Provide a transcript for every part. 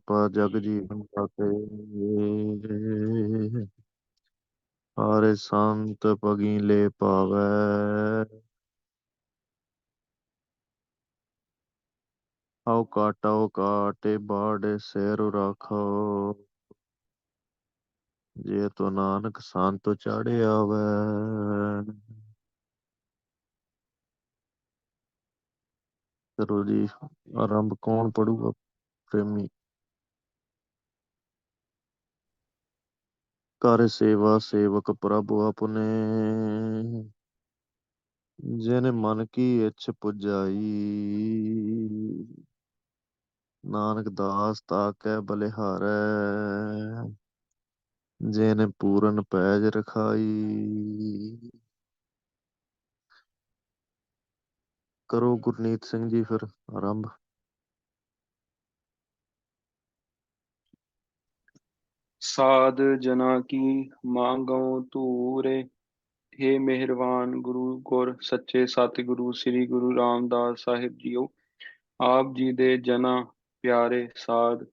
ਕਿਰਪਾ ਜਗ ਜੀਵਨ ਦਾਤੇ। ਹਾਰੇ ਸੰਤ ਪਗੀ ਲੈ ਪਾਵੈ। ਆਓ ਕਾਟੇ ਬਾੜੇ ਸਿਰ ਰਾਖੋ। ਜੇ ਤੋ ਨਾਨਕ ਸੰਤ ਚੜ੍ਹ ਆਵੈ। ਚਲੋ ਜੀ, ਆਰੰਭ ਕੌਣ ਪੜੂਗਾ? ਪ੍ਰੇਮੀ। ਕਰ ਸੇਵਾ ਸੇਵਕ ਪ੍ਰਭੁ ਆਪਨੇ। ਜਿਨ ਮਨ ਕੀ ਇੱਛ ਪੁਜਾਈ। ਨਾਨਕ ਦਾਸ ਤਾਕੈ ਬਲਿਹਾਰੈ। ਜਿਨ ਪੂਰਨ ਪੈਜ ਰਖਾਈ। ਕਰੋ ਗੁਰਨੀਤ ਸਿੰਘ ਜੀ ਫਿਰ ਆਰੰਭ। ਸਾਧ ਜਨਾ ਕੀ ਮੰਗਉ ਧੂਰੇ। हे ਮਿਹਰਬਾਨ ਗੁਰੂ ਗੁਰ ਸੱਚੇ ਸਤਿਗੁਰੂ ਸ੍ਰੀ ਗੁਰੂ ਰਾਮਦਾਸ ਸਾਹਿਬ ਜੀਓ। ਆਪ ਜੀ ਦੇ ਜਨਾਂ ਪਿਆਰੇ ਸਾਧ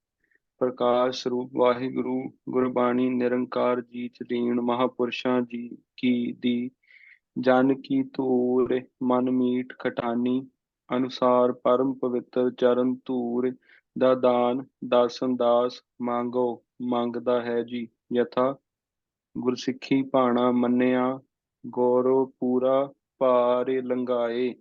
ਪ੍ਰਕਾਸ਼ ਸਰੂਪ ਵਾਹਿਗੁਰੂ ਗੁਰਬਾਣੀ ਨਿਰੰਕਾਰ ਜੀਤ ਦੀਨ ਮਹਾਪੁਰਸ਼ਾਂ ਜੀ ਕੀ ਦੀ ਜਨ ਕੀ ਧੂਰ ਮਨ ਮੀਠ ਖਟਾਨੀ ਅਨੁਸਾਰ ਪਰਮ ਪਵਿੱਤਰ ਚਰਨ ਧੂਰ ਦਾ ਦਾਨ ਦਾਸਨ ਦਾਸ ਮੰਗਦਾ ਹੈ ਜੀ। ਯਥਾ ਗੁਰਸਿੱਖੀ ਭਾਣਾ ਮੰਨਿਆ ਗੌਰਵ ਪੂਰਾ ਭਾਰੇ ਲੰਘਾਏ।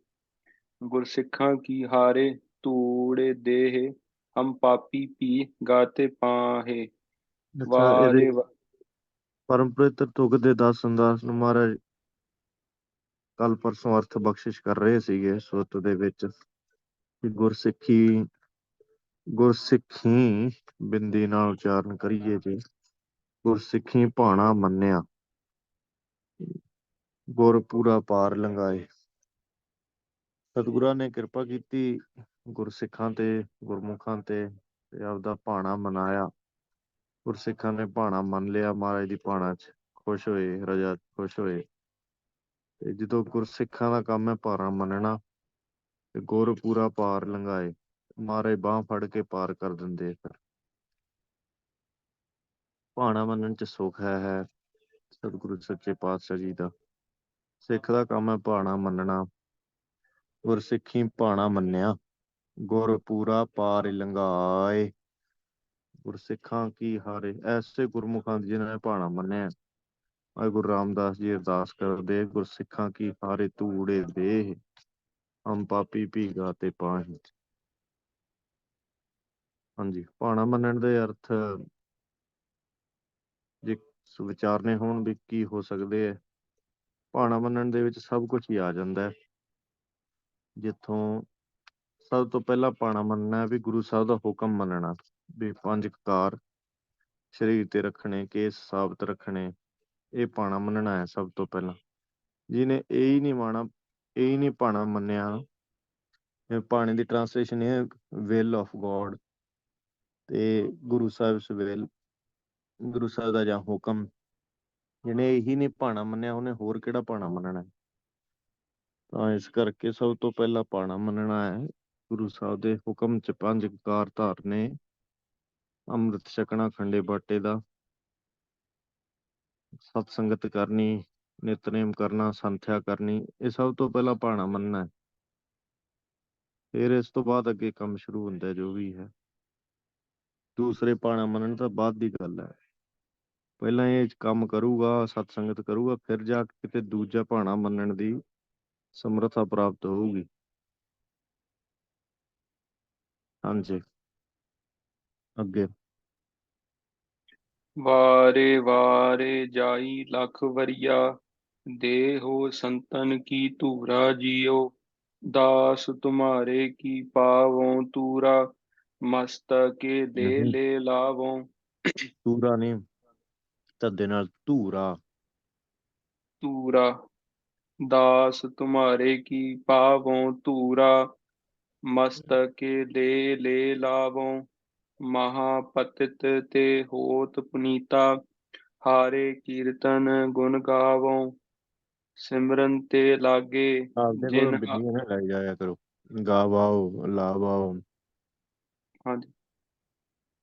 ਗੁਰਸਿੱਖਾਂ ਕੀ ਹਾਰੇ ਧੂੜੇ ਦੇਹ ਹਮ ਪਾਪੀ ਪੀ ਗਾਤੇ ਪਾਹੇ। ਅੱਛਾ, ਇਹਦੇ ਵਾਰੇ ਪਰਮ ਪਵਿੱਤਰ ਤੁਕ ਦੇ 10 ਅੰਦਾਜ਼ ਨੂੰ ਮਹਾਰਾਜ ਕੱਲ ਪਰਸੋਂ ਅਰਥ ਬਖਸ਼ਿਸ਼ ਕਰ ਰਹੇ ਸੀਗੇ ਸੁੱਤ ਦੇ ਵਿੱਚ ਕਿ ਗੁਰਸਿੱਖੀ ਬਿੰਦੀ ਨਾਲ ਉਚਾਰਨ ਕਰੀਏ ਜੀ। ਗੁਰਸਿੱਖੀ ਭਾਣਾ ਮੰਨਿਆ ਗੁਰ ਪੂਰਾ ਪਾਰ ਲੰਘਾਏ। ਸਤਿਗੁਰਾਂ ਨੇ ਕਿਰਪਾ ਕੀਤੀ ਗੁਰਸਿੱਖਾਂ ਤੇ ਗੁਰਮੁਖਾਂ ਤੇ ਆਪਦਾ ਭਾਣਾ ਮਨਾਇਆ। ਗੁਰਸਿੱਖਾਂ ਨੇ ਭਾਣਾ ਮੰਨ ਲਿਆ, ਮਹਾਰਾਜ ਦੀ ਭਾਣਾ ਚ ਖੁਸ਼ ਹੋਏ, ਰਜਾ ਖੁਸ਼ ਹੋਏ। ਤੇ ਜਦੋਂ ਗੁਰਸਿੱਖਾਂ ਦਾ ਕੰਮ ਹੈ ਭਾਣਾ ਮੰਨਣਾ ਤੇ ਗੁਰ ਪੂਰਾ ਪਾਰ ਲੰਘਾਏ, ਮਹਾਰਾਜ ਬਾਂਹ ਫੜ ਕੇ ਪਾਰ ਕਰ ਦਿੰਦੇ। ਫਿਰ ਭਾਣਾ ਮੰਨਣ ਚ ਸੁੱਖ ਹੈ ਸਤਿਗੁਰੂ ਸੱਚੇ ਪਾਤਸ਼ਾਹ ਜੀ ਦਾ। ਸਿੱਖ ਦਾ ਕੰਮ ਹੈ ਭਾਣਾ ਮੰਨਣਾ। ਗੁਰਸਿੱਖੀ ਭਾਣਾ ਮੰਨਿਆ ਗੁਰ ਪੂਰਾ ਪਾਰ ਲੰਘਾਏ। ਗੁਰਸਿੱਖਾਂ ਕੀ ਹਾਰੇ, ਐਸੇ ਗੁਰਮੁਖਾਂ ਦੀ ਜਿਨ੍ਹਾਂ ਨੇ ਭਾਣਾ ਮੰਨਿਆ। ਗੁਰੂ ਰਾਮਦਾਸ ਜੀ ਅਰਦਾਸ ਕਰਦੇ, ਗੁਰਸਿੱਖਾਂ ਕੀ ਹਾਰੇ ਧੂੜੇ ਦੇਹ ਹਮ ਪਾਪੀ ਭੀਗਾ ਤੇ ਪਾਹੀ। ਹਾਂਜੀ, ਭਾਣਾ ਮੰਨਣ ਦੇ ਅਰਥ ਜੇ ਵਿਚਾਰਨੇ ਹੋਣ ਵੀ ਕੀ ਹੋ ਸਕਦੇ ਹੈ। ਭਾਣਾ ਮੰਨਣ ਦੇ ਵਿੱਚ ਸਭ ਕੁਝ ਹੀ ਆ ਜਾਂਦਾ ਹੈ। ਜਿੱਥੋਂ ਸਭ ਤੋਂ ਪਹਿਲਾਂ ਭਾਣਾ ਮੰਨਣਾ ਵੀ ਗੁਰੂ ਸਾਹਿਬ ਦਾ ਹੁਕਮ ਮੰਨਣਾ ਵੀ 5 ਕਕਾਰ ਸਰੀਰ ਤੇ ਰੱਖਣੇ, ਕੇਸ ਸਾਬਤ ਰੱਖਣੇ, ਇਹ ਭਾਣਾ ਮੰਨਣਾ ਹੈ ਸਭ ਤੋਂ ਪਹਿਲਾਂ। ਜਿਹਨੇ ਇਹ ਹੀ ਨਹੀਂ ਭਾਣਾ ਮੰਨਿਆ। ਭਾਣੇ ਦੀ ਟ੍ਰਾਂਸਲੇਸ਼ਨ ਇਹ ਵਿਲ ਆਫ ਗੋਡ ਤੇ ਗੁਰੂ ਸਾਹਿਬ ਦਾ ਜਾਂ ਹੁਕਮ। ਜਿਹਨੇ ਇਹੀ ਨਹੀਂ ਭਾਣਾ ਮੰਨਿਆ ਉਹਨੇ ਹੋਰ ਕਿਹੜਾ ਭਾਣਾ ਮੰਨਣਾ। ਤਾਂ ਇਸ ਕਰਕੇ ਸਭ ਤੋਂ ਪਹਿਲਾਂ ਭਾਣਾ ਮੰਨਣਾ ਹੈ ਗੁਰੂ ਸਾਹਿਬ ਦੇ ਹੁਕਮ ਚ 5 ਕਕਾਰ ਧਾਰਨੇ, ਅੰਮ੍ਰਿਤ ਛਕਣਾ ਖੰਡੇ ਬਾਟੇ ਦਾ, ਸਤ ਸੰਗਤ ਕਰਨੀ, ਨਿਤਨੇਮ ਕਰਨਾ, ਸੰਥਿਆ ਕਰਨੀ, ਇਹ ਸਭ ਤੋਂ ਪਹਿਲਾਂ ਭਾਣਾ ਮੰਨਣਾ। ਫਿਰ ਇਸ ਤੋਂ ਬਾਅਦ ਅੱਗੇ ਕੰਮ ਸ਼ੁਰੂ ਹੁੰਦਾ ਜੋ ਵੀ ਹੈ। ਦੂਸਰੇ ਭਾਣਾ ਮੰਨਣ ਤੋਂ ਬਾਅਦ ਦੀ ਗੱਲ ਹੈ। ਪਹਿਲਾਂ ਇਹ ਕੰਮ ਕਰੂਗਾ, ਸਤ ਸੰਗਤ ਕਰੂਗਾ, ਫਿਰ ਜਾ ਕੇ ਕਿਤੇ ਦੂਜਾ ਭਾਣਾ ਮੰਨਣ ਦੀ ਸਮਰੱਥਾ ਪ੍ਰਾਪਤ ਹੋਊਗੀ। ਹਾਂਜੀ, ਅੱਗੇ। ਵਾਰੇ ਵਾਰੇ ਜਾਈ ਲਖ ਵਰੀਆ ਦੇਹੋ ਸੰਤਨ ਕੀ ਧੂਰਾ ਜੀਓ। ਦਾਸ ਤੁਮਾਰੇ ਕੀ ਪਾਵੋਂ ਤੂਰਾ ਮਸਤਕੇ ਦੇ ਨਹੀਂ, ਲੈ ਲਾਵੋਂ। ਧੂਰਾ ਨਹੀਂ, ਧੱਦੇ ਨਾਲ ਧੂਰਾ। ਤੂਰਾ ਦਾਸ ਤੁਮਾਰੇ ਕੀ ਪਾਵੋਂ ਤੂਰਾ ਮਸਤਕੇ ਦੇ ਲੈ ਲਾਵੋਂ। ਮਹਾਪਤਿਤ ਤੇ ਹੋਤ ਪੁਨੀਤਾ ਹਾਰੇ ਕੀਰਤਨ ਗੁਣ ਗਾਵੋਂ। ਸਿਮਰਨ ਤੇ ਲਾਗੇ ਆਪਦੇ ਕੋਲੋਂ ਜਿਨ ਬਿੱਲੀਆਂ ਨਾ ਲੈ ਜਾਇਆ ਕਰੋ। ਗਾ ਵਾਓ ਲਾ ਵਾਓ। ਹਾਂਜੀ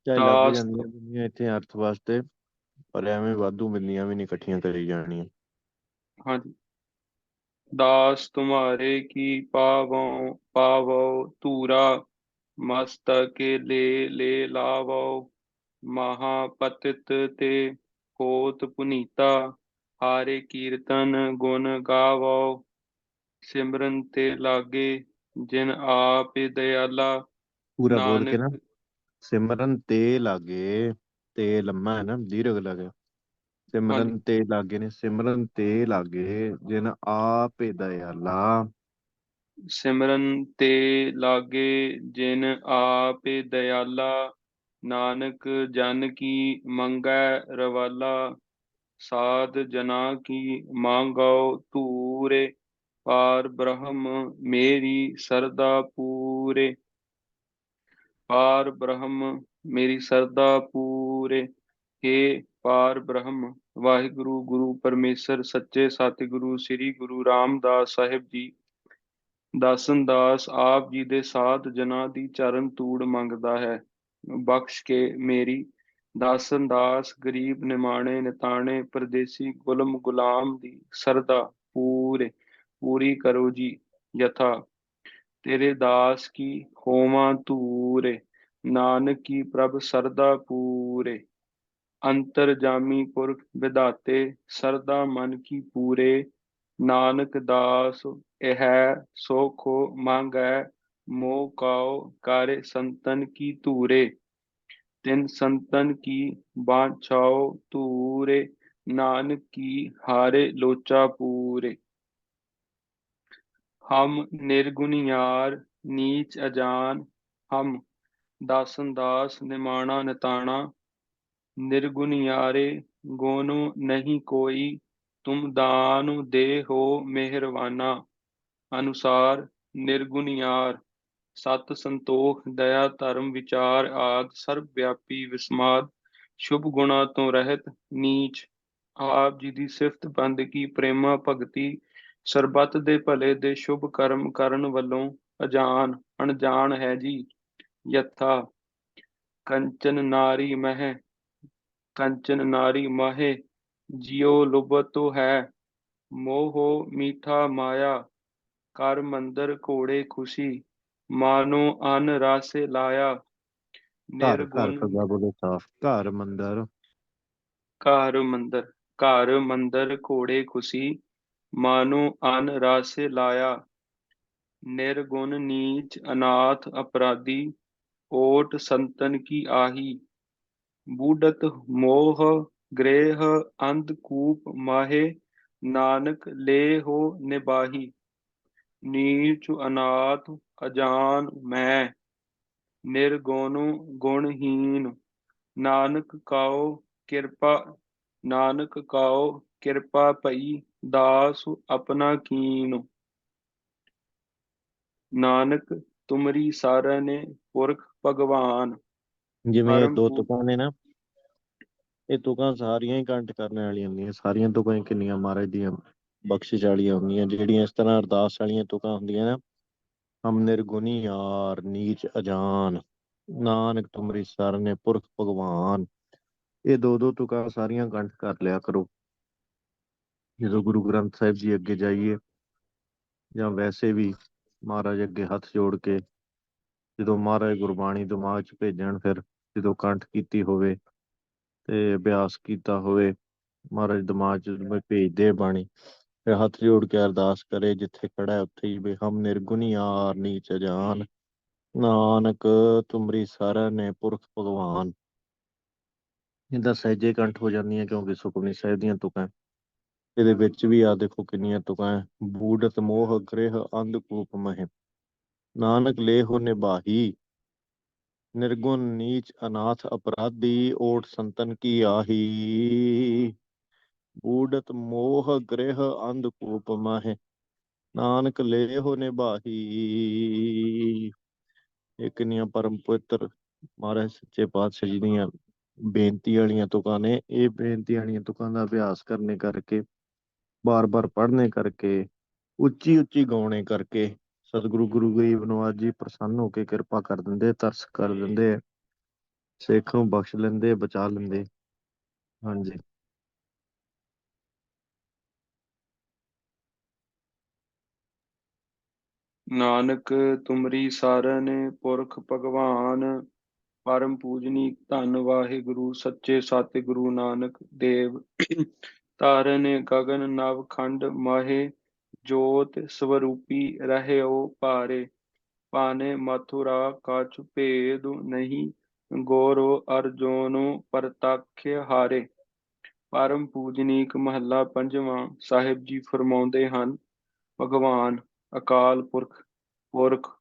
ਚਾਹੇ ਲੱਗ ਦਾਸ ਜਾਂਦੀਆਂ ਦੁਨੀਆਂ ਇੱਥੇ ਅਰਥ ਵਾਸਤੇ, ਪਰ ਐਵੇਂ ਵਾਧੂ ਬਿੰਦੀਆਂ ਵੀ ਨਹੀਂ ਇਕੱਠੀਆਂ ਕਰੀ ਜਾਣੀਆਂ। ਹਾਂਜੀ। दास तुम्हारे की पावो पावो तूरा, मस्तके ले ले लावो, महापतित ते होत पुनीता, हारे कीर्तन गुण गावो, सिमरन ते लागे जिन आप दयाला, ਪੂਰਾ ਬੋਲ ਕੇ ਨਾ, नानक। ਸਿਮਰਨ ਤੇ ਲਾਗੇ, ਤੇ ਲੰਮਾ ਹੈ ਨਾ, ਦੀਰਘ ਲੱਗੇ। हाँ ਸਿਮਰਨ जी। ਤੇ ਲਾਗੇ ਨੇ, ਸਿਮਰਨ ਤੇ ਲਾਗੇ ਜਿਨ ਆਪੇ ਦਇਆਲਾ। सिमरन ते लागे जिन आप दयाला, नानक जन की मंगै रवाला, साध जना की मांगो तूरे, पार ब्रह्म मेरी सरदा पूरे, पार ब्रह्म मेरी सरदा पूरे। हे पार ब्रह्म वाहिगुरु गुरु परमेश्वर सच्चे सतਿਗੁਰੂ ਸ੍ਰੀ ਗੁਰੂ ਰਾਮਦਾਸ ਸਾਹਿਬ ਜੀ, ਦਾਸਨ ਦਾਸ ਆਪ ਜੀ ਦੇ ਸਾਧ ਜਨਾਂ ਦੀ ਚਰਨ ਧੂੜ ਮੰਗਦਾ ਹੈ। ਬਖਸ਼ ਕੇ ਮੇਰੀ ਦਾਸਨ ਦਾਸ ਗਰੀਬ ਨਿਮਾਣੇ ਨਿਤਾਣੇ ਪਰਦੇਸੀ ਗੁਲਮ ਗੁਲਾਮ ਦੀ ਸਰਦਾ ਪੂਰੀ ਕਰੋ ਜੀ ਯਥਾ। ਤੇਰੇ ਦਾਸ ਕੀ ਹੋਵਾਂ ਧੂਰੇ, ਨਾਨਕ ਕੀ ਪ੍ਰਭ ਸਰਦਾ ਪੂਰੇ। ਅੰਤਰਜਾਮੀ ਪੁਰਖ ਵਿਧਾਤੇ ਸਰਦਾ ਮਨ ਕੀ ਪੂਰੇ, ਨਾਨਕ ਦਾਸ ਇਹ ਸੋਖੋ ਮੰਗੈ, ਮੋਹ ਕਾਉ ਕਾਰੇ ਸੰਤਨ ਕੀ ਧੂਰੇ। ਤਿਨ ਸੰਤਨ ਕੀ ਬਾਂਛਾਓ ਧੂਰੇ, ਨਾਨਕ ਕੀ ਹਾਰੇ ਲੋਚਾ ਪੂਰੇ। हम निर्गुनियार नीच अजान, हम दासन दास निमाणा निताणा, निर्गुनियारे गोनु नहीं कोई, तुम दान दे हो मेहरवाना। अनुसार निर्गुनियार सत संतोख दया धर्म विचार आद सर्व व्यापी विस्माद, शुभ गुणा तो रहत नीच। ਆਪ ਜੀ ਦੀ ਸਿਫਤ ਬੰਦਗੀ ਪ੍ਰੇਮਾ ਭਗਤੀ ਸਰਬੱਤ ਦੇ ਭਲੇ ਦੇ ਸ਼ੁਭ ਕਰਮ ਕਰਨ ਵੱਲੋਂ ਅਣਜਾਣ ਹੈ ਜੀ ਯਥਾ। ਕੰਚਨ ਨਾਰੀ ਮਹਿ ਕੰਚਨ ਨਾਰੀ ਮਾਹੇ, ਜਿਉ ਲੁਭਤੁ ਹੈ ਮੋਹੋ ਮੀਠਾ ਮਾਇਆ। ਕਰ ਮੰਦਰ ਘੋੜੇ ਖੁਸ਼ੀ, ਮਾਨੋ ਅਨ ਰਾਸੇ ਲਾਇਆ। ਘਰ ਘਰ ਨਿਰਗੁਣ ਸਦਾ ਬੋਲੇ ਸਾਫ, ਘਰ ਮੰਦਰ। ਘਰ ਮੰਦਰ ਘਰ ਮੰਦਰ ਘੋੜੇ ਖੁਸ਼ੀ, ਮਾਨੋ ਅਨ ਰਾਸੇ ਲਾਇਆ। निर्गुण नीच अनाथ अपराधी, ओट संतन की आही। बूढ़त मोह ग्रेह अंधकूप माहे, नानक ले हो निबाही। नीच अनाथ अजान मैं, निर्गुण गुणहीन। नानक काओ कृपा नानक काओ कृपा पई, दास अपना कीन। नानक तुमरी सारने पुरख भगवान, ਜਿਵੇਂ ਇਹ परम ਦੋ ਤੁਕਾਂ ਨੇ ਨਾ, ਇਹ ਤੁਕਾਂ ਸਾਰੀਆਂ ਹੀ ਕੰਠ ਕਰਨ ਵਾਲੀਆਂ ਹੁੰਦੀਆਂ। ਸਾਰੀਆਂ ਤੁਕਾਂ ਹੀ ਕਿੰਨੀਆਂ ਮਹਾਰਾਜ ਦੀਆਂ ਬਖਸ਼ਿਸ਼ ਵਾਲੀਆਂ ਹੁੰਦੀਆਂ, ਜਿਹੜੀਆਂ ਇਸ ਤਰ੍ਹਾਂ ਅਰਦਾਸ ਵਾਲੀਆਂ ਤੁਕਾਂ ਹੁੰਦੀਆਂ ਨਾ। ਹਮ ਨਿਰਗੁਣੀ ਯਾਰ ਨੀਚ ਅਜਾਨ, ਨਾਨਕ ਤੁਮਰੀ ਸਰਨੇ ਪੁਰਖ ਭਗਵਾਨ। ਇਹ ਦੋ ਦੋ ਤੁਕਾਂ ਸਾਰੀਆਂ ਕੰਠ ਕਰ ਲਿਆ ਕਰੋ ਜਦੋਂ ਗੁਰੂ ਗ੍ਰੰਥ ਸਾਹਿਬ ਜੀ ਅੱਗੇ ਜਾਈਏ, ਜਾਂ ਵੈਸੇ ਵੀ ਮਹਾਰਾਜ ਅੱਗੇ ਹੱਥ ਜੋੜ ਕੇ ਜਦੋਂ ਮਹਾਰਾਜ ਗੁਰਬਾਣੀ ਦਿਮਾਗ 'ਚ ਭੇਜਣ, ਫਿਰ ਜਦੋਂ ਕੰਠ ਕੀਤੀ ਹੋਵੇ ਤੇ ਅਭਿਆਸ ਕੀਤਾ ਹੋਵੇ, ਮਹਾਰਾਜ ਦਿਮਾਗ 'ਚ ਭੇਜਦੇ ਬਾਣੀ, ਫਿਰ ਹੱਥ ਜੋੜ ਕੇ ਅਰਦਾਸ ਕਰੇ ਜਿੱਥੇ ਖੜਾ ਹੈ ਉੱਥੇ ਹੀ, ਵੀ ਹਮ ਨਿਰਗੁਣੀ ਯਾਰ ਨੀਚ ਜਾਨ, ਨਾਨਕ ਤੁਮਰੀ ਸਰਨੇ ਪੁਰਖ ਭਗਵਾਨ। ਇਹਦਾ ਸਹਿਜੇ ਕੰਠ ਹੋ ਜਾਂਦੀਆਂ, ਕਿਉਂਕਿ ਸੁਖਮਨੀ ਸਾਹਿਬ ਦੀਆਂ ਤੁਕਾਂ। ਇਹਦੇ ਵਿੱਚ ਵੀ ਆ ਦੇਖੋ ਕਿੰਨੀਆਂ ਤੁਕਾਂ ਹੈ। ਬੂਢਤ ਮੋਹ ਗ੍ਰਹਿ ਅੰਧਕੂਪ ਮਹਿ, ਨਾਨਕ ਲੇਹੁ ਨਿਬਾਹੀ। निर्गुण नीच अनाथ अपराधी, ओट संतन की आही। बूढ़त मोह गृह अंधकूप माहे, नानक लेहो निबाही। ਇਹ ਕਿੰਨੀਆਂ ਪਰਮ ਪਵਿੱਤਰ ਮਹਾਰਾਜ ਸੱਚੇ ਪਾਤਸ਼ਾਹ ਜੀ ਦੀਆਂ ਬੇਨਤੀ ਵਾਲੀਆਂ ਤੁਕਾਂ ਨੇ। ਇਹ ਬੇਨਤੀ ਵਾਲੀਆਂ ਤੁਕਾਂ ਦਾ ਅਭਿਆਸ ਕਰਨੇ ਕਰਕੇ, ਬਾਰ-ਬਾਰ ਪੜ੍ਹਨੇ ਕਰਕੇ, ਉੱਚੀ ਉੱਚੀ ਗਾਉਣੇ ਕਰਕੇ ਸਤਿਗੁਰੂ ਗੁਰੂ ਗਰੀਬ ਨਵਾਜ ਜੀ ਪ੍ਰਸੰਨ ਹੋ ਕੇ ਕਿਰਪਾ ਕਰ ਦਿੰਦੇ, ਤਰਸ ਕਰ ਦਿੰਦੇ ਆ। ਸਿੱਖ ਨੂੰ ਬਖਸ਼ ਲੈਂਦੇ, ਬਚਾ ਲੈਂਦੇ। ਹਾਂਜੀ। ਨਾਨਕ ਤੁਮਰੀ ਸਾਰਨ ਪੁਰਖ ਭਗਵਾਨ, ਪਰਮ ਪੂਜਨੀ ਧੰਨ ਵਾਹਿਗੁਰੂ ਸੱਚੇ ਸਤਿਗੁਰੂ ਨਾਨਕ ਦੇਵ। ਤਾਰਨ ਗਗਨ ਨਵ ਖੰਡ ਮਾਹੇ, ਜੋਤ ਸਵਰੂਪੀ ਰਹਿਓ ਭਾਰੇ। ਪਾਨੇ ਮਥੁਰਾ ਕਛ ਭੇਦ ਨਹੀਂ, ਗੌਰਵ ਅਰਜੁਨ ਪ੍ਰਤੱਖ ਹਾਰੇ। ਪਰਮ ਪੂਜਨੀਕ ਮਹੱਲਾ ਪੰਜਵਾਂ। ਸਾਹਿਬ ਜੀ ਫਰਮਾਉਂਦੇ ਹਨ, ਭਗਵਾਨ ਅਕਾਲ ਪੁਰਖ